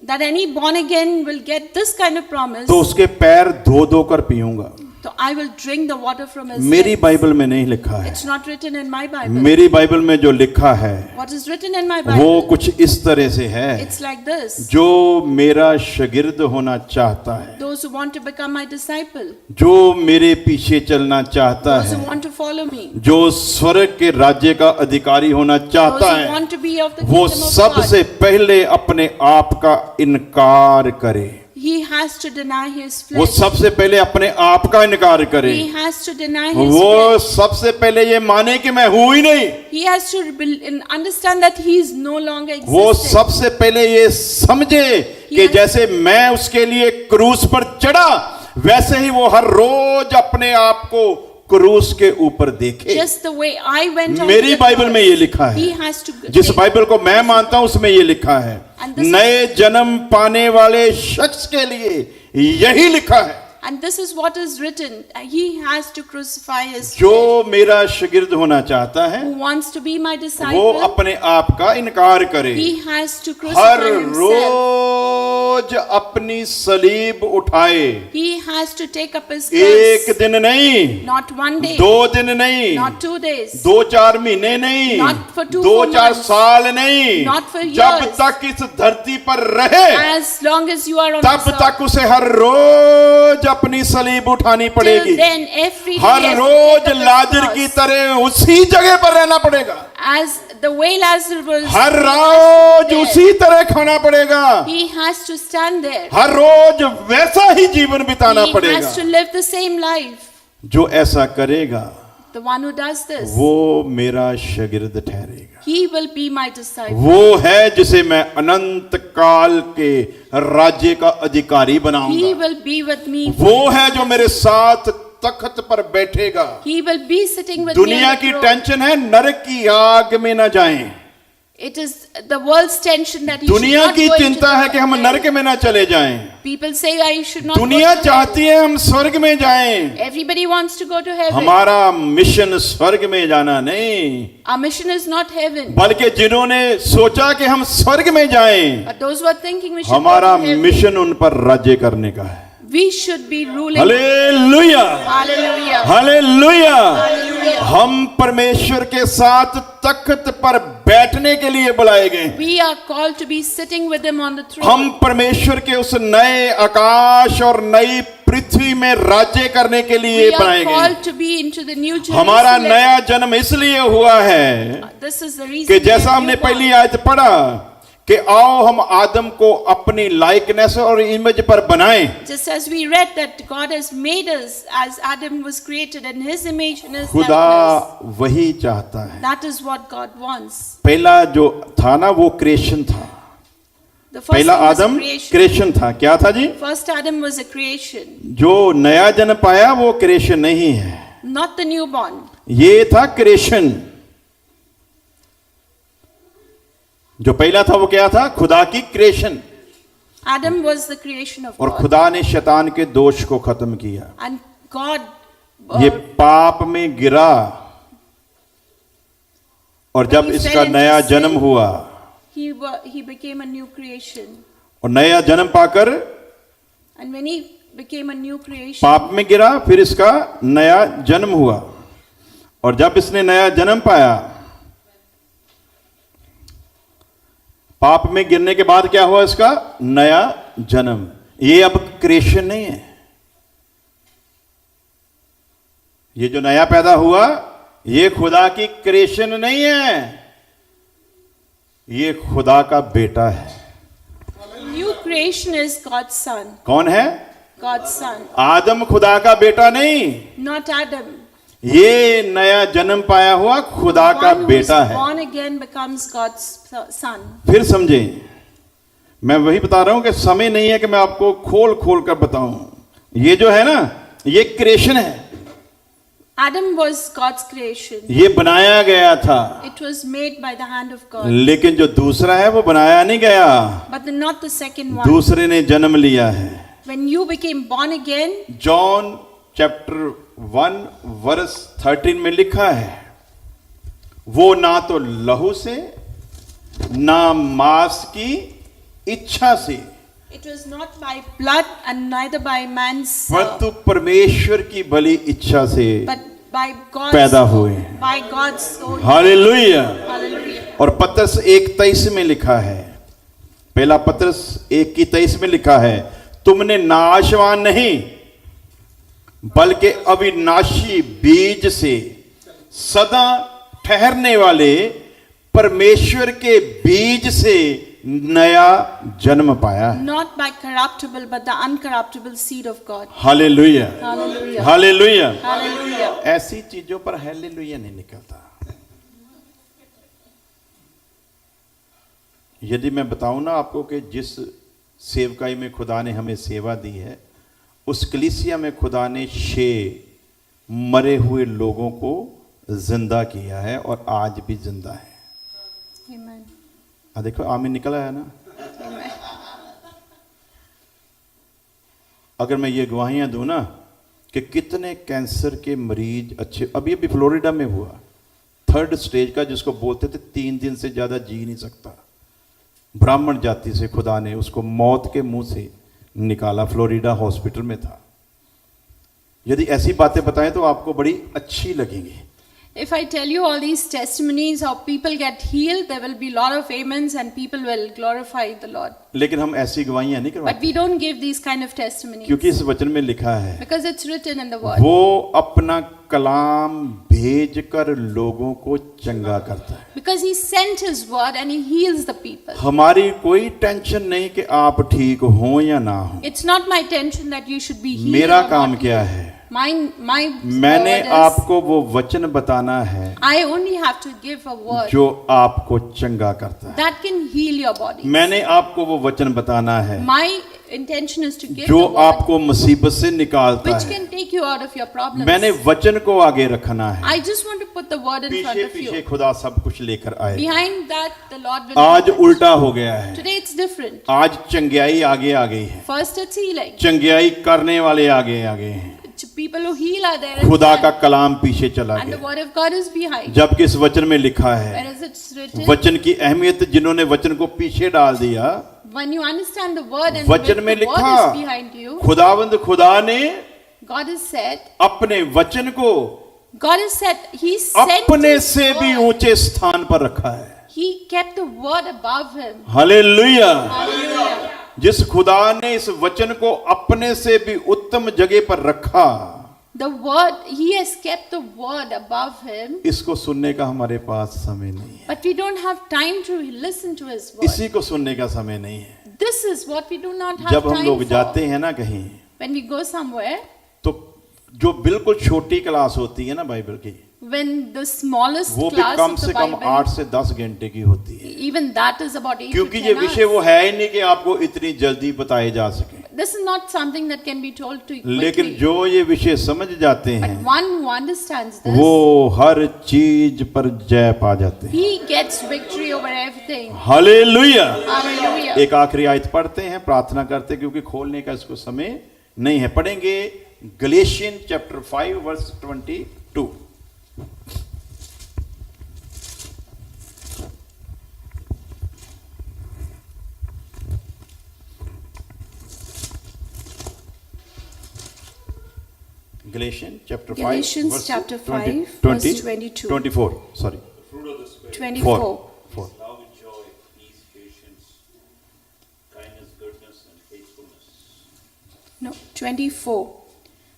that any born again will get this kind of promise, तो उसके पैर धो धो कर पीऊंगा। so I will drink the water from his मेरी hands. बाइबल में नहीं लिखा है। It's not written in my Bible. मेरी बाइबल में जो लिखा है What is written in my वो Bible? कुछ इस तरह से है, It's like this. जो मेरा शागिर्द होना चाहता है, Those who want to become my disciple, जो मेरे पीछे चलना चाहता those है, who want to follow me, जो स्वर्ग के राज्य का अधिकारी होना those चाहता who है, want to be of the वो kingdom of सबसे God, पहले अपने आप का इनकार करे। he has to deny his वो flesh. सबसे पहले अपने आप का इनकार करे। He has to deny his वो flesh. सबसे पहले ये माने कि मैं हूं ही नहीं। He has to understand that he is no longer वो existing. सबसे पहले ये समझे कि Yes. जैसे मैं उसके लिए क्रूस पर चढ़ा, वैसे ही वो हर रोज अपने आप को क्रूस के ऊपर देखे। Just the way I went on मेरी to the बाइबल में ये cross, लिखा he है, has to जिस take- बाइबल को मैं मानता हूं उसमें ये लिखा है, And this is- नए जन्म पाने वाले शख्स के लिए यही लिखा है, And this is what is written. He has to crucify his जो flesh. मेरा शागिर्द होना चाहता है Who wants to be my वो disciple, अपने आप का इनकार करे, he has to her crucify himself. रोज अपनी सलीब उठाए। He has to take up his एक cross. दिन नहीं, Not one day, 2 दिन नहीं, not 2 days, 2-4 महीने नहीं, Not for 2 2-4 months, साल नहीं, not for जब years. तक इस धरती पर रहे as long as you are on तब this तक earth. उसे हर रोज अपनी सलीब उठानी Till पड़ेगी। then, every day her he has to rose take up his Lazarus cross. की तरह उसी जगह पर रहना पड़ेगा, As the way Lazarus was, her he rose has to उसी तरह खाना पड़ेगा, He has to stand there. हर रोज वैसा ही जीवन बिताना He पड़ेगा। has to live the same life. जो ऐसा करेगा the one who does this, वो मेरा शागिर्द ठहरेगा। he will be my disciple. वो है जिसे मैं अनंत काल के राज्य का अधिकारी He बनाऊंगा। will be with me. वो है जो मेरे साथ तख्त पर बैठेगा। He will be sitting with me. दुनिया on the की throne. टेंशन है नरक की आग में न जाएं। It is the world's tension that he should दुनिया not की go into चिंता the है कि हम hell. नरक में न चले जाएं। People say I should not. दुनिया go to चाहती है हम स्वर्ग में जाएं। heaven. Everybody wants to go to heaven. हमारा मिशन स्वर्ग में जाना नहीं, Our mission is not heaven, बल्कि जिन्होंने सोचा कि हम स्वर्ग में जाएं, but those who are thinking we should हमारा go to heaven, मिशन उन पर राज्य करने का है। we should be ruling. Hallelujah, Hallelujah. Hallelujah. Hallelujah. हम परमेश्वर के साथ तख्त पर बैठने के लिए बुलाए गए। We are called to be sitting with him on the throne. हम परमेश्वर के उस नए आकाश और नई पृथ्वी में राज्य करने के लिए We बनाए are गए। called to be into the new हमारा Jerusalem. नया जन्म इसलिए हुआ है This is the reason कि we जैसा are हमने newborn. पहली आयत पढ़ा कि आओ हम आदम को अपनी लाइकनेस और इमेज पर बनाएं। Just as we read that God has made us as Adam was created in his image and his खुदा likeness. वही चाहता है। That is what God wants. पहला जो था ना वो क्रिएशन था। The first पहला thing was a Adam creation. Creation था। क्या था जी? First Adam was a creation, जो नया जन्म पाया वो क्रिएशन नहीं है, not the newborn. ये था क्रिएशन। जो पहला था वो क्या था? खुदा की creation. Adam was the creation of और God. खुदा ने शैतान के दोष को खत्म किया। And God, ये पाप में गिरा और जब When he इसका fell into नया sin, जन्म हुआ he became a new creation. और नया जन्म पाकर And when he became a new creation, पाप में गिरा, फिर इसका नया जन्म हुआ और जब इसने नया जन्म पाया, पाप में गिरने के बाद क्या हुआ? इसका नया जन्म। ये अब क्रिएशन नहीं है। ये जो नया पैदा हुआ ये खुदा की क्रिएशन नहीं है, ये खुदा का बेटा है। new creation is God's son. कौन है? God's son, आदम खुदा का बेटा नहीं, not Adam. ये नया जन्म पाया हुआ खुदा का One who is बेटा है। born again becomes God's son. फिर समझें, मैं वही बता रहा हूं कि समय नहीं है कि मैं आपको खोल खोल कर बताऊं। ये जो है ना, ये क्रिएशन है, Adam was God's creation. ये बनाया गया था। It was made by the hand of God. लेकिन जो दूसरा है वो बनाया नहीं गया, But not the second one. दूसरे ने जन्म लिया है। When you became born again, John chapter 1 verse 13 में लिखा है, वो ना तो लहू से ना मांस की इच्छा से, it was not by blood and neither by man's, परंतु परमेश्वर की भली इच्छा से but by God's, पैदा हुए। by God's own. Hallelujah. Hallelujah. और पत्रस 1:23 में लिखा है, पहला पत्रस 1:23 में लिखा है, तुमने नाशवान नहीं बल्कि अविनाशी बीज से सदा ठहरने वाले परमेश्वर के बीज से नया जन्म पाया है। Not by corruptible but the uncorruptible seed of God. Hallelujah, Hallelujah. Hallelujah. Hallelujah. ऐसी चीजों पर हालेलुया नहीं निकलता। यदि मैं बताऊं ना आपको कि जिस सेवकाई में खुदा ने हमें सेवा दी है, उस कलीसिया में खुदा ने 6 मरे हुए लोगों को जिंदा किया है और आज भी जिंदा है। Amen. देखो आमीन निकल आया ना। Amen. अगर मैं ये गवाहियां दूं ना कि कितने कैंसर के मरीज अच्छे, अभी अभी फ्लोरिडा में हुआ 3rd स्टेज का, जिसको बोलते थे 3 दिन से ज्यादा जी नहीं सकता, ब्राह्मण जाति से खुदा ने उसको मौत के मुंह से निकाला, फ्लोरिडा हॉस्पिटल में था। यदि ऐसी बातें बताएं तो आपको बड़ी अच्छी लगेंगी। If I tell you all these testimonies how people get healed, there will be a lot of amens and people will glorify the Lord. लेकिन हम ऐसी गवाहियां नहीं But करवाते, we don't give these kind of testimonies क्योंकि इस वचन में लिखा है, because it's written in the word. वो अपना कलाम भेजकर लोगों को चंगा करता है। Because he sent his word and he heals the people. हमारी कोई टेंशन नहीं कि आप ठीक हो या ना हो। It's not my tension that you should be healed. मेरा or काम not क्या healed. है? मैंने word is, आपको वो वचन बताना है I only have to give a word जो आपको चंगा करता है। that can heal your body. मैंने आपको वो वचन बताना है My intention is to give जो the word आपको मुसीबत से निकालता which है। can take you out of your problems. मैंने वचन को आगे रखना है। I just want to put the word in front पीछे of पीछे you. खुदा सब कुछ लेकर आए। Behind that, the Lord will आज do it. उल्टा हो गया है। Today it's different. आज चंगाई आगे आ गई है। First it's healing. चंगाई करने वाले आगे आ गए हैं। People who heal are there. खुदा का कलाम पीछे चला And the गया। word of God is behind. जबकि इस वचन में लिखा है Whereas it's written, वचन की अहमियत जिन्होंने वचन को पीछे डाल दिया। when you understand the word and वचन the में word लिखा is behind you, खुदावंद खुदा ने God has said, अपने वचन को God has said, He sent अपने His से भी word. ऊंचे स्थान पर रखा है। He kept the word above Him. Hallelujah. Hallelujah. जिस खुदा ने इस वचन को अपने से भी उत्तम जगह पर रखा, The word, He has kept the word above Him, इसको सुनने का हमारे पास समय नहीं है। but we don't have time to listen to His word. इसी को सुनने का समय नहीं है। This is what we do not have जब हम time लोग for. जाते हैं ना कहीं, When we go somewhere, तो जो बिल्कुल छोटी क्लास होती है ना बाइबल की, when the smallest वो भी class कम of the से कम Bible, 8 से 10 घंटे की होती है। even that is about 8 to क्योंकि 10 ये विषय वो hours. है ही नहीं कि आपको इतनी जल्दी बताए जा सके। This is not something that can be told to you लेकिन quickly. जो ये विषय समझ जाते But हैं, one who understands this, वो हर चीज पर जय पा जाते हैं। he gets victory over everything. Hallelujah. Hallelujah. एक आखिरी आयत पढ़ते हैं, प्रार्थना करते हैं, क्योंकि खोलने का इसको समय नहीं है। पढ़ेंगे गलेशियन chapter 5 verse 22। Galatians chapter 5 Galatians verse chapter 20 5, 20 verse 22. 24 sorry Fruit of the Spirit. 24. 4 Love, joy, peace, patience, kindness, goodness, and faithfulness. No, 24.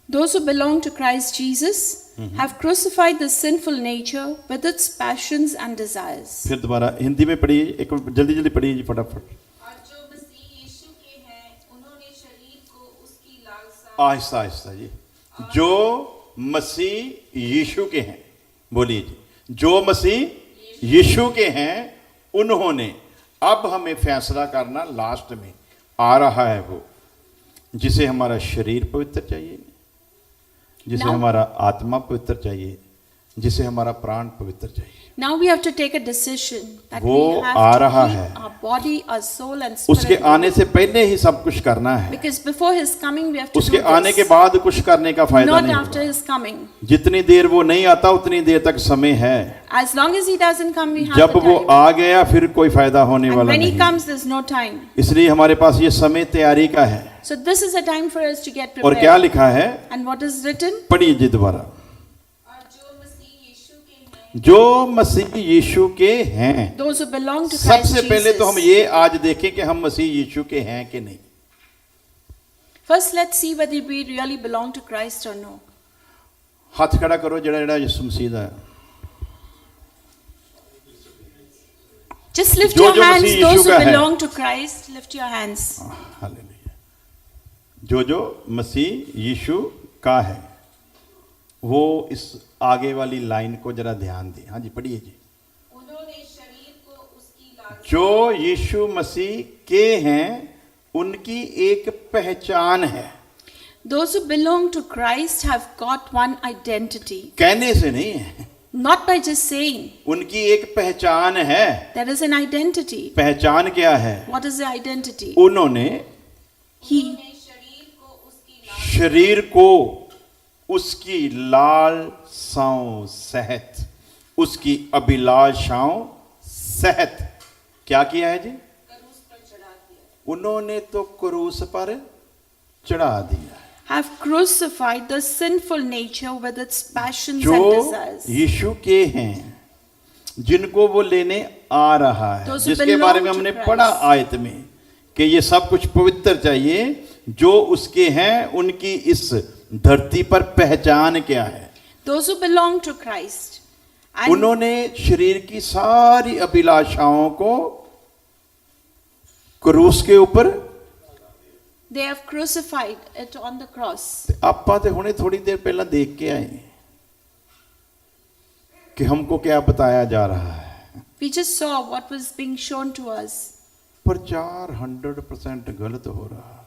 Those who belong to Christ Jesus have crucified the sinful nature with its passions and desires. फिर दोबारा हिंदी में पढ़िए, एक जल्दी जल्दी पढ़िए जी फटाफट। और जो मसीह यीशु के हैं उन्होंने शरीर को उसकी लालसा आहिस्ता आहिस्ता जी। जो मसीह यीशु के हैं, बोलिए जी, जो मसीह यीशु के हैं उन्होंने, अब हमें फैसला करना लास्ट में आ रहा है वो, जिसे हमारा शरीर पवित्र चाहिए, जिसे Now- हमारा आत्मा पवित्र चाहिए, जिसे हमारा प्राण पवित्र चाहिए। Now we have to take a decision that वो we have आ to रहा keep है। our body, our soul and उसके spirit. आने से पहले ही सब कुछ करना है, Because before his coming we have to उसके do आने के this. बाद कुछ करने का फायदा Not नहीं after होगा। his coming. जितनी देर वो नहीं आता उतनी देर तक समय है। As long as he doesn't come, we have जब the वो time. आ गया फिर कोई फायदा होने And वाला when he नहीं। comes, there's no time. इसलिए हमारे पास ये समय तैयारी का है। So this is a time for us to get और क्या prepared. लिखा है, And what is written? पढ़िए जी दोबारा। और जो मसीह यीशु के हैं जो मसीह यीशु के हैं। Those who belong to Christ सबसे पहले तो हम Jesus. ये आज देखें कि हम मसीह यीशु के हैं कि नहीं। First, let's see whether we really belong to Christ or no. हाथ खड़ा करो जड़ा जड़ा यीशु मसीह दा। Just lift जो your जो hands. Masih Those Yeshu who का है। belong to Christ, lift your hands. Hallelujah. जो मसीह यीशु का है वो इस आगे वाली लाइन को जरा ध्यान दें। हाँ जी पढ़िए जी। उन्होंने शरीर को उसकी लालसा जो यीशु मसीह के हैं उनकी एक पहचान है। Those who belong to Christ have got one identity. कहने से नहीं है, Not by just saying. उनकी एक पहचान है। There is an identity. पहचान क्या है? What is the identity? उन्होंने He ने शरीर को उसकी लालसा शरीर को उसकी लालसाओं सहित, उसकी अभिलाषाओं सहित क्या किया है जी? क्रूस पर चढ़ा दिया। उन्होंने तो क्रूस पर चढ़ा दिया। have crucified the sinful nature with its passions जो and desires. यीशु के हैं, जिनको वो लेने आ रहा है, Those who जिसके बारे में belong to हमने Christ. पढ़ा आयत में कि ये सब कुछ पवित्र चाहिए, जो उसके हैं उनकी इस धरती पर पहचान क्या है? Those who belong to Christ. And उन्होंने शरीर की सारी अभिलाषाओं को क्रूस के ऊपर They have crucified it on the cross. ਤੇ ਆਪਾਂ ਤੇ ਹੁਣੇ ਥੋੜੀ ਦੇਰ ਪਹਿਲਾਂ ਦੇਖ ਕੇ ਆਏ कि हमको क्या बताया जा रहा है। We just saw what was being shown to us. प्रचार 100% गलत हो रहा है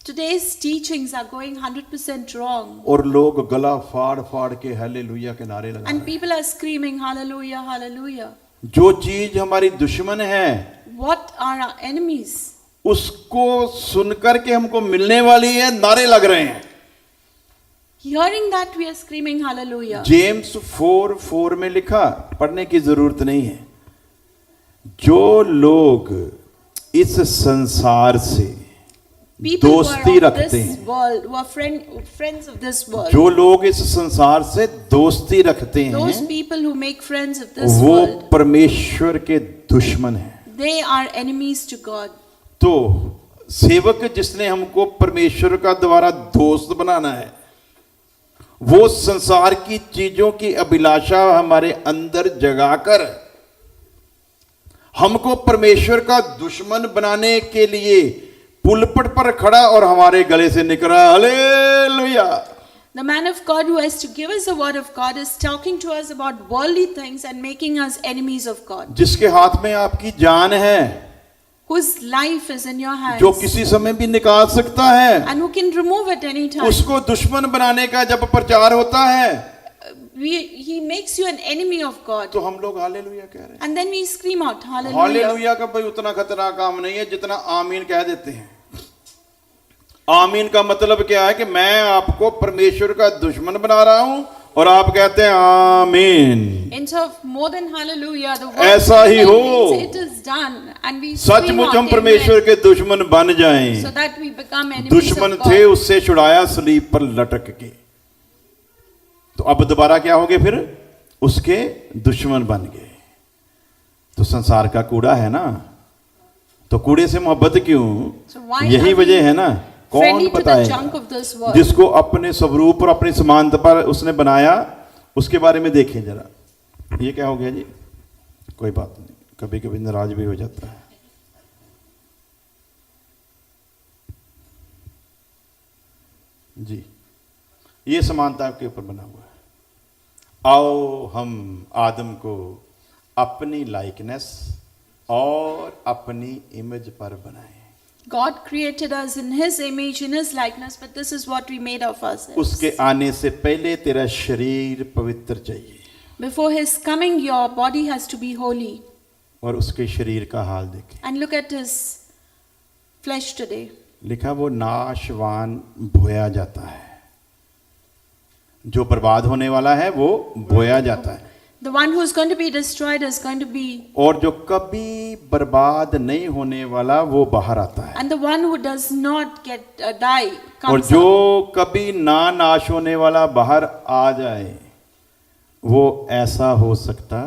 Today's teachings are going 100% wrong. और लोग गला फाड़ फाड़ के हालेलुया के नारे लगा And रहे हैं। people are screaming, Hallelujah, Hallelujah. जो चीज हमारी दुश्मन है What are our enemies? उसको सुनकर के हमको मिलने वाली है, नारे लग रहे हैं। Hearing that, we are screaming, Hallelujah. James 4:4 में लिखा, पढ़ने की जरूरत नहीं है। जो लोग इस संसार से People who दोस्ती are of रखते this हैं, world, who are friends of this world, जो लोग इस संसार से दोस्ती रखते those हैं, people who make friends of this वो world, परमेश्वर के दुश्मन हैं। they are enemies to God. तो सेवक जिसने हमको परमेश्वर का द्वारा दोस्त बनाना है, वो संसार की चीजों की अभिलाषा हमारे अंदर जगाकर हमको परमेश्वर का दुश्मन बनाने के लिए पुलपट पर खड़ा और हमारे गले से निकला hallelujah. The man of God who has to give us the word of God is talking to us about worldly things and making us enemies of God. जिसके हाथ में आपकी जान है, Whose life is in your hands जो किसी समय भी निकाल सकता है, and who can remove at any time. उसको दुश्मन बनाने का जब प्रचार होता है He makes you an enemy of God. तो हम लोग हालेलुया कह रहे हैं। And then we scream out, Hallelujah. Hallelujah का भाई उतना खतरनाक काम नहीं है जितना आमीन कह देते हैं। आमीन का मतलब क्या है कि मैं आपको परमेश्वर का दुश्मन बना रहा हूं और आप कहते हैं आमीन। Instead of more than hallelujah, the word ऐसा ही हो। means it is done, and we scream सचमुच out, हम परमेश्वर Amen, के दुश्मन बन जाएं। so that we become enemies दुश्मन of थे, God. उससे छुड़ाया सलीब पर लटक के। तो अब दोबारा क्या हो गए, फिर उसके दुश्मन बन गए। तो संसार का कूड़ा है ना, तो कूड़े से मोहब्बत क्यों? So why यही are we वजह है ना। कौन friendly to the बताएगा? junk of this world? जिसको अपने स्वरूप और अपनी समानता पर उसने बनाया, उसके बारे में देखें जरा। ये क्या हो गया जी? कोई बात नहीं, कभी कभी नाराज भी हो जाता है। जी, ये समानता के ऊपर बना हुआ है। आओ हम आदम को अपनी लाइकनेस और अपनी इमेज पर बनाएं। God created us in His image, in His likeness, but this is what we made of ourselves. उसके आने से पहले तेरा शरीर पवित्र चाहिए। Before His coming, your body has to be holy. और उसके शरीर का हाल देखें। And look at His flesh today. लिखा वो नाशवान बोया जाता है। जो बर्बाद होने वाला है वो बोया जाता है। The one who is going to be destroyed is going to be, और जो कभी बर्बाद नहीं होने वाला वो बाहर आता है। and the one who does not get die और comes जो out. कभी ना नाश होने वाला बाहर आ जाए, वो ऐसा हो सकता?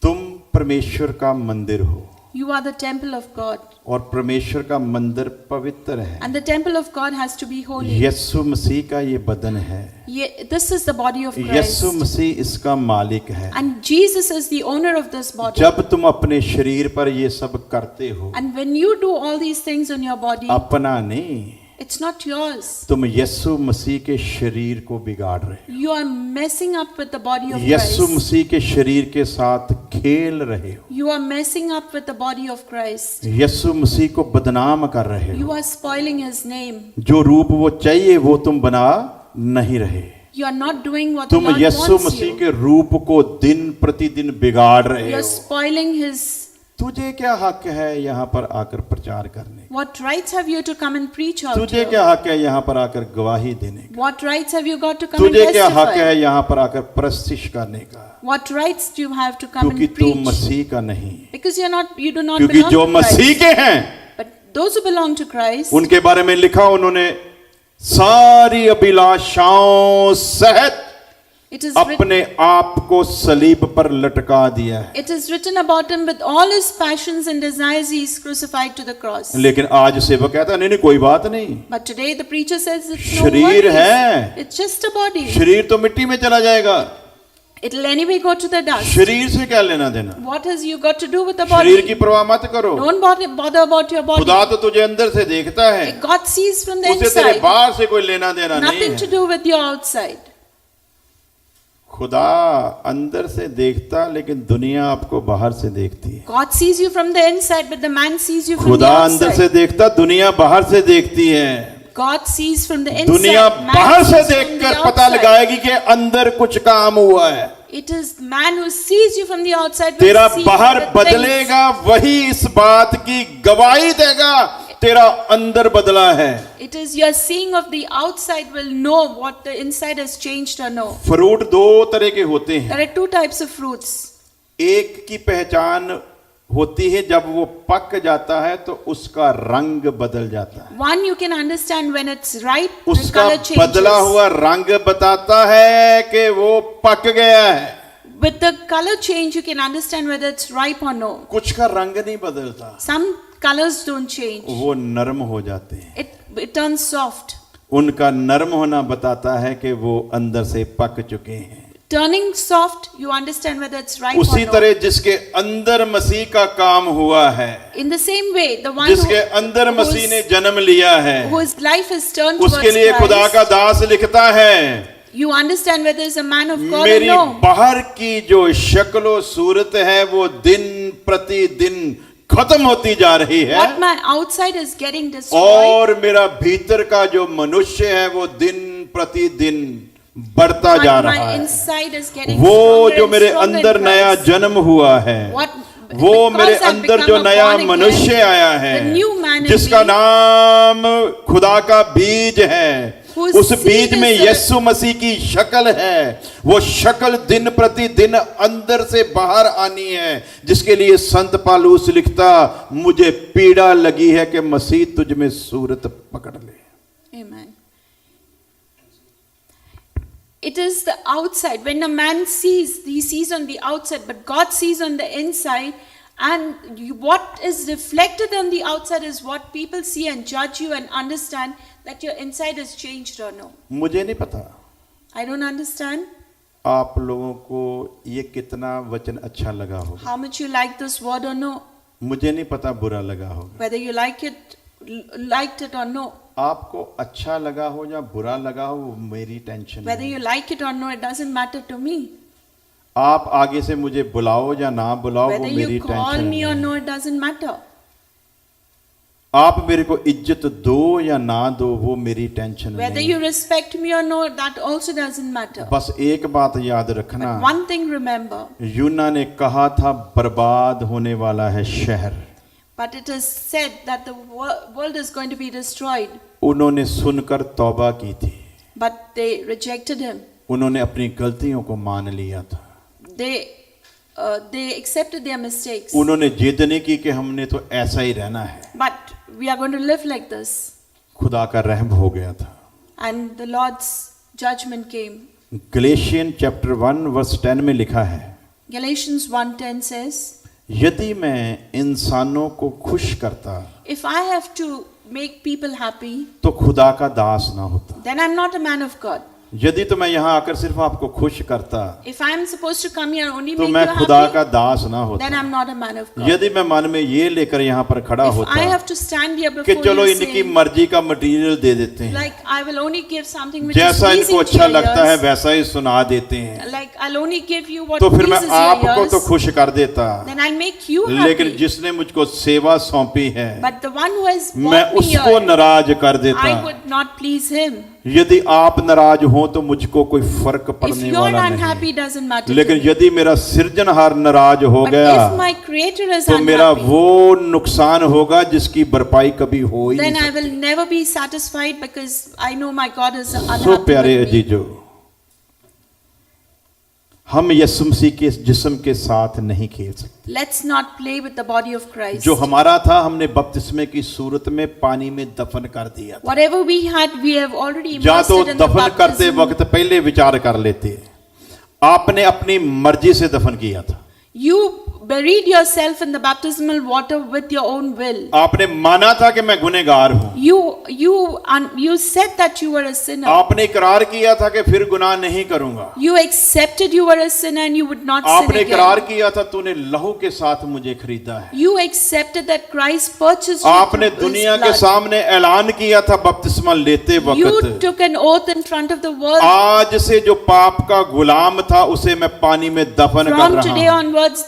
तुम परमेश्वर का मंदिर हो You are the temple of God, और परमेश्वर का मंदिर पवित्र है। and the temple of God has to be holy. यीशु मसीह का ये बदन है। This is the body of Christ, यीशु मसीह इसका मालिक है। and Jesus is the owner of this body. जब तुम अपने शरीर पर ये सब करते हो, And when you do all these things on your body, अपना नहीं, it's not yours. तुम यीशु मसीह के शरीर को बिगाड़ रहे हो। You are messing up with the body of Yeshu Christ. मसीह के शरीर के साथ खेल रहे हो। You are messing up with the body of Christ. यीशु मसीह को बदनाम कर रहे You हो। are spoiling His name. जो रूप वो चाहिए वो तुम बना नहीं रहे। You are not doing what the तुम Lord Yeshu wants Masih you. के रूप को दिन प्रतिदिन बिगाड़ रहे You are हो। spoiling His. तुझे क्या हक है यहाँ पर आकर प्रचार करने का? What rights have you to come and preach out तुझे here? क्या हक है यहाँ पर आकर गवाही देने का? What rights have you got to come and तुझे क्या हक testify? है यहाँ पर आकर प्रस्तिश करने का? What rights do you have to come क्योंकि and तू preach? मसीह का नहीं, Because you do not क्योंकि belong जो to मसीह Christ. के हैं But those who belong to Christ, उनके बारे में लिखा, उन्होंने सारी अभिलाषाओं सहित it is written, अपने आप को सलीब पर लटका दिया है। it is written about him with all his passions and desires he is crucified to the cross. लेकिन आज सेवक कहता है नहीं नहीं कोई बात नहीं, But today the preacher says it's no शरीर worries. है। It's just a body. शरीर तो मिट्टी में चला जाएगा, It'll anyway go to the dust. शरीर से क्या लेना देना? What has you got to do with the शरीर body? की परवाह मत करो। Don't bother about your body. खुदा तो तुझे अंदर से देखता है, God sees from the उसे तेरे inside. बाहर से कोई लेना देना नहीं Nothing to है। do with your outside. खुदा अंदर से देखता, लेकिन दुनिया आपको बाहर से देखती है। God sees you from the inside, but the man sees you from the खुदा अंदर से outside. देखता, दुनिया बाहर से देखती है। God sees from the inside. दुनिया man बाहर से sees from the देखकर पता outside. लगाएगी कि अंदर कुछ काम हुआ है। It is man who sees you from the outside. will तेरा see बाहर the things. बदलेगा, वही इस बात की गवाही देगा तेरा अंदर बदला है। It is your seeing of the outside will know what the inside has changed or no. Fruit दो तरह के होते हैं। There are two types of fruits. एक की पहचान होती है जब वो पक जाता है तो उसका रंग बदल जाता है। One you can understand when it's ripe, the उसका color changes. बदला हुआ रंग बताता है कि वो पक गया है। With the color change, you can understand whether it's ripe or no. कुछ का रंग नहीं बदलता, Some colors don't change. वो नरम हो जाते हैं। It turns soft. उनका नरम होना बताता है कि वो अंदर से पक चुके हैं। Turning soft, you understand whether it's ripe उसी or no. तरह जिसके अंदर मसीह का काम हुआ है, In the same way, the one जिसके अंदर मसीह ने जन्म लिया है, whose life is turned towards उसके लिए खुदा Christ, का दास लिखता है, you understand whether it's a man of God or मेरी no. बाहर की जो शक्लो सूरत है वो दिन प्रतिदिन खत्म होती जा रही है, What my outside is getting destroyed, और मेरा भीतर का जो मनुष्य है वो दिन प्रतिदिन बढ़ता जा but रहा my है। inside is getting वो stronger जो and मेरे stronger in अंदर नया Christ. जन्म हुआ है, What- वो because मेरे I've अंदर become जो a नया born again, मनुष्य आया है, the new man in जिसका me, नाम खुदा का बीज है, whose उस बीज seed में is the- यीशु मसीह की शक्ल है, वो शक्ल दिन प्रतिदिन अंदर से बाहर आनी है, जिसके लिए संत पौलुस लिखता, मुझे पीड़ा लगी है कि मसीह तुझ में सूरत पकड़ ले। Amen. It is the outside. When a man sees, he sees on the outside, but God sees on the inside. And what is reflected on the outside is what people see and judge you and understand that your inside has changed or no. मुझे नहीं पता I don't understand आप लोगों को ये कितना वचन अच्छा लगा होगा, how much you like this word or no. मुझे नहीं पता बुरा लगा होगा। Whether you liked it or no. आपको अच्छा लगा हो या बुरा लगा हो वो मेरी टेंशन Whether नहीं। you like it or no, it doesn't matter to me. आप आगे से मुझे बुलाओ या ना बुलाओ वो Whether मेरी you call tension me or नहीं। no, it doesn't matter. आप मेरे को इज्जत दो या ना दो वो मेरी टेंशन Whether नहीं। you respect me or no, that also doesn't matter. बस एक बात याद रखना, But one thing remember, यूना ने कहा था बर्बाद होने वाला है शहर, but it is said that the world is going to be destroyed. उन्होंने सुनकर तौबा की थी, But they rejected him. उन्होंने अपनी गलतियों को मान लिया था, They accepted their mistakes. उन्होंने जिद नहीं की कि हमने तो ऐसा ही रहना है। But we are going to live like this. खुदा का रहम हो गया था। And the Lord's judgment came. Galatians chapter 1 verse 10 में लिखा है, Galatians 1:10 says, यदि मैं इंसानों को खुश करता if I have to make people happy, तो खुदा का दास ना होता। then I'm not a man of God. यदि तो मैं यहाँ आकर सिर्फ आपको खुश करता If I'm supposed to come here and only तो make मैं you खुदा happy, का दास ना then होता। I'm not a man of God. यदि मैं मन में ये लेकर यहाँ पर खड़ा If I होता have to stand here कि before चलो you इनकी saying, मर्जी का मटेरियल दे देते हैं, like I will only give something which is जैसा इनको pleasing to अच्छा your लगता है ears, वैसा ही सुना देते हैं, like I'll only give you what तो फिर मैं pleases your आपको तो ears, खुश कर देता। then I'll make you लेकिन happy. जिसने मुझको सेवा सौंपी है But the one who has मैं brought me उसको here, नाराज कर देता। I would not please him. यदि आप नाराज हो तो मुझको कोई फर्क If पड़ने you're वाला unhappy, नहीं, it doesn't matter to लेकिन me. यदि मेरा सृजनहार नाराज हो But गया if my creator is तो मेरा unhappy, वो नुकसान होगा जिसकी भरपाई कभी हो ही then नहीं I will सकती। never be satisfied because I know my God is so unhappy प्यारे with me. अजीजो, हम यीशु मसीह के जिस्म के साथ नहीं खेल सकते। Let's not play with the body of Christ. जो हमारा था हमने बपतिस्मे की सूरत में पानी में दफन कर दिया था। Whatever we had, we have already या immersed तो it in the दफन करते baptism. वक्त पहले विचार कर लेते, आपने अपनी मर्जी से दफन किया था। You, buried yourself in the baptismal water with your own will. आपने माना था कि मैं गुनहगार हूं, You said that you were a sinner. आपने इकरार किया था कि फिर गुनाह नहीं करूंगा, You accepted you were a sinner and you would not sin आपने इकरार again. किया था तूने लहू के साथ मुझे खरीदा है, You accepted that Christ purchased you आपने through दुनिया his के blood. सामने ऐलान किया था बपतिस्मा लेते You वक्त, took an oath in front of the world. आज से जो पाप का गुलाम था उसे मैं पानी में दफन कर From today रहा हूं, onwards,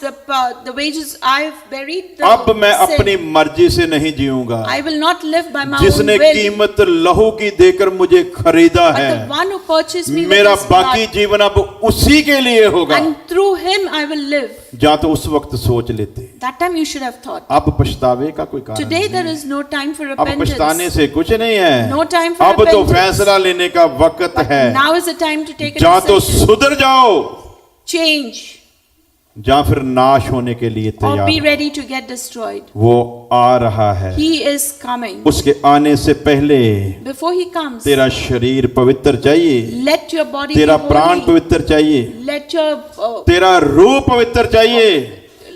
the wages I've buried the अब मैं sin. अपनी मर्जी से नहीं जीऊंगा, I will not live by my own जिसने will. कीमत लहू की देकर मुझे खरीदा But है, the one who purchased me with मेरा his बाकी blood, जीवन अब उसी के लिए होगा। and through him I will live. जहाँ तो उस वक्त सोच लेते, That time you should have thought. अब पछतावे का कोई कारण Today there नहीं, is no time for अब पछताने repentance. से कुछ नहीं है, No time for अब तो repentance. फैसला लेने का वक्त है, Now is the time to take a जहाँ तो decision. सुधर जाओ, Change जहाँ फिर नाश होने के लिए or तैयार be हो। ready to get destroyed. वो आ रहा है, He is coming. उसके आने से पहले Before he comes, तेरा शरीर पवित्र चाहिए, let your body तेरा be प्राण holy. पवित्र चाहिए, Let your तेरा रूह पवित्र चाहिए।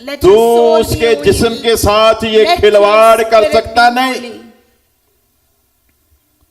let तू your soul be उसके holy. जिस्म के साथ ये Let खिलवाड़ your कर spirit सकता be नहीं, holy.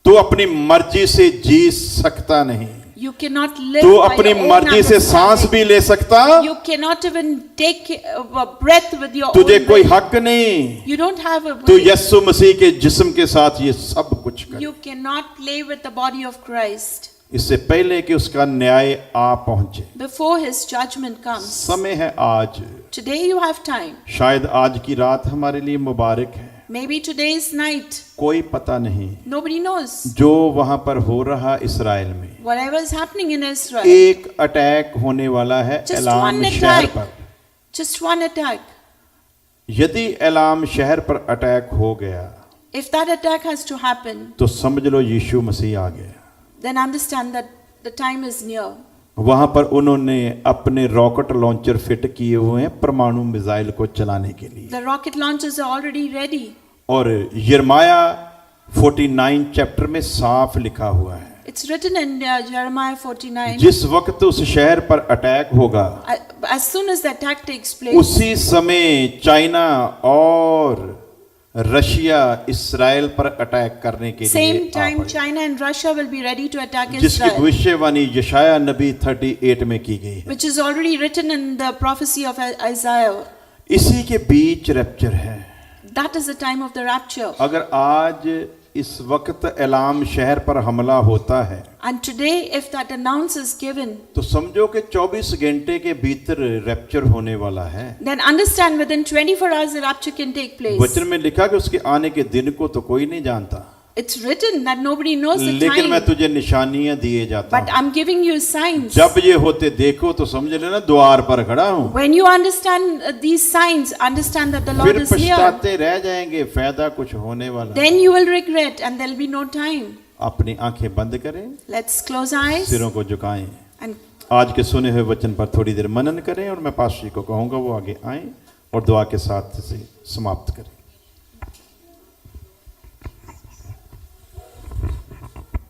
तू अपनी मर्जी से जी सकता नहीं, You cannot live तू by अपनी your own मर्जी से सांस understanding. भी ले सकता, You cannot even take a breath with your तुझे own कोई will. हक नहीं, You don't have a तू will. यीशु मसीह के जिस्म के साथ ये सब कुछ कर। You cannot play with the body of Christ इससे पहले कि उसका न्याय आ पहुंचे, before his judgment comes. समय है आज, Today you have time. शायद आज की रात हमारे लिए मुबारक है, Maybe today is night. कोई पता नहीं Nobody knows. जो वहां पर हो रहा इस्राएल में। Whatever is happening in Israel. एक अटैक होने वाला है Just एलाम one शहर attack. पर। Just one attack. यदि एलाम शहर पर अटैक हो गया If that attack has to happen, तो समझ लो यीशु मसीह आ गया। then understand that the time is near. वहां पर उन्होंने अपने रॉकेट लॉन्चर फिट किए हुए हैं परमाणु मिसाइल को चलाने के लिए। The rocket launchers are already ready. और यिर्मयाह 49 चैप्टर में साफ लिखा हुआ है, It's written in Jeremiah 49. जिस वक्त उस शहर पर अटैक होगा As soon as the attack takes place, उसी समय चाइना और रशिया इस्राएल पर अटैक करने के लिए same आ time पड़े। China and Russia will be ready to attack जिसकी Israel, भविष्यवाणी यशायाह नबी 38 में की गई है। which is already written in the prophecy of Isaiah. इसी के बीच रैप्चर है। That is the time of the rapture. अगर आज इस वक्त एलाम शहर पर हमला होता है And today, if that announce is given, तो समझो कि 24 घंटे के भीतर रैप्चर होने वाला है। then understand within 24 hours the rapture can take place. वचन में लिखा कि उसके आने के दिन को तो कोई नहीं जानता, It's written that nobody knows the लेकिन मैं time. तुझे निशानियां दिए जाता But हूं। I'm giving you signs. जब ये होते देखो तो समझ लेना द्वार पर खड़ा हूं। When you understand these signs, understand that the Lord फिर is near. पछताते रह जाएंगे, फायदा कुछ होने वाला। Then you will regret and there'll be no time. अपनी आंखें बंद करें, Let's close our eyes सिरों को झुकाएं, and आज के सुने हुए वचन पर थोड़ी देर मनन करें और मैं पास्टर जी को कहूंगा वो आगे आएं और दुआ के साथ से समाप्त करें।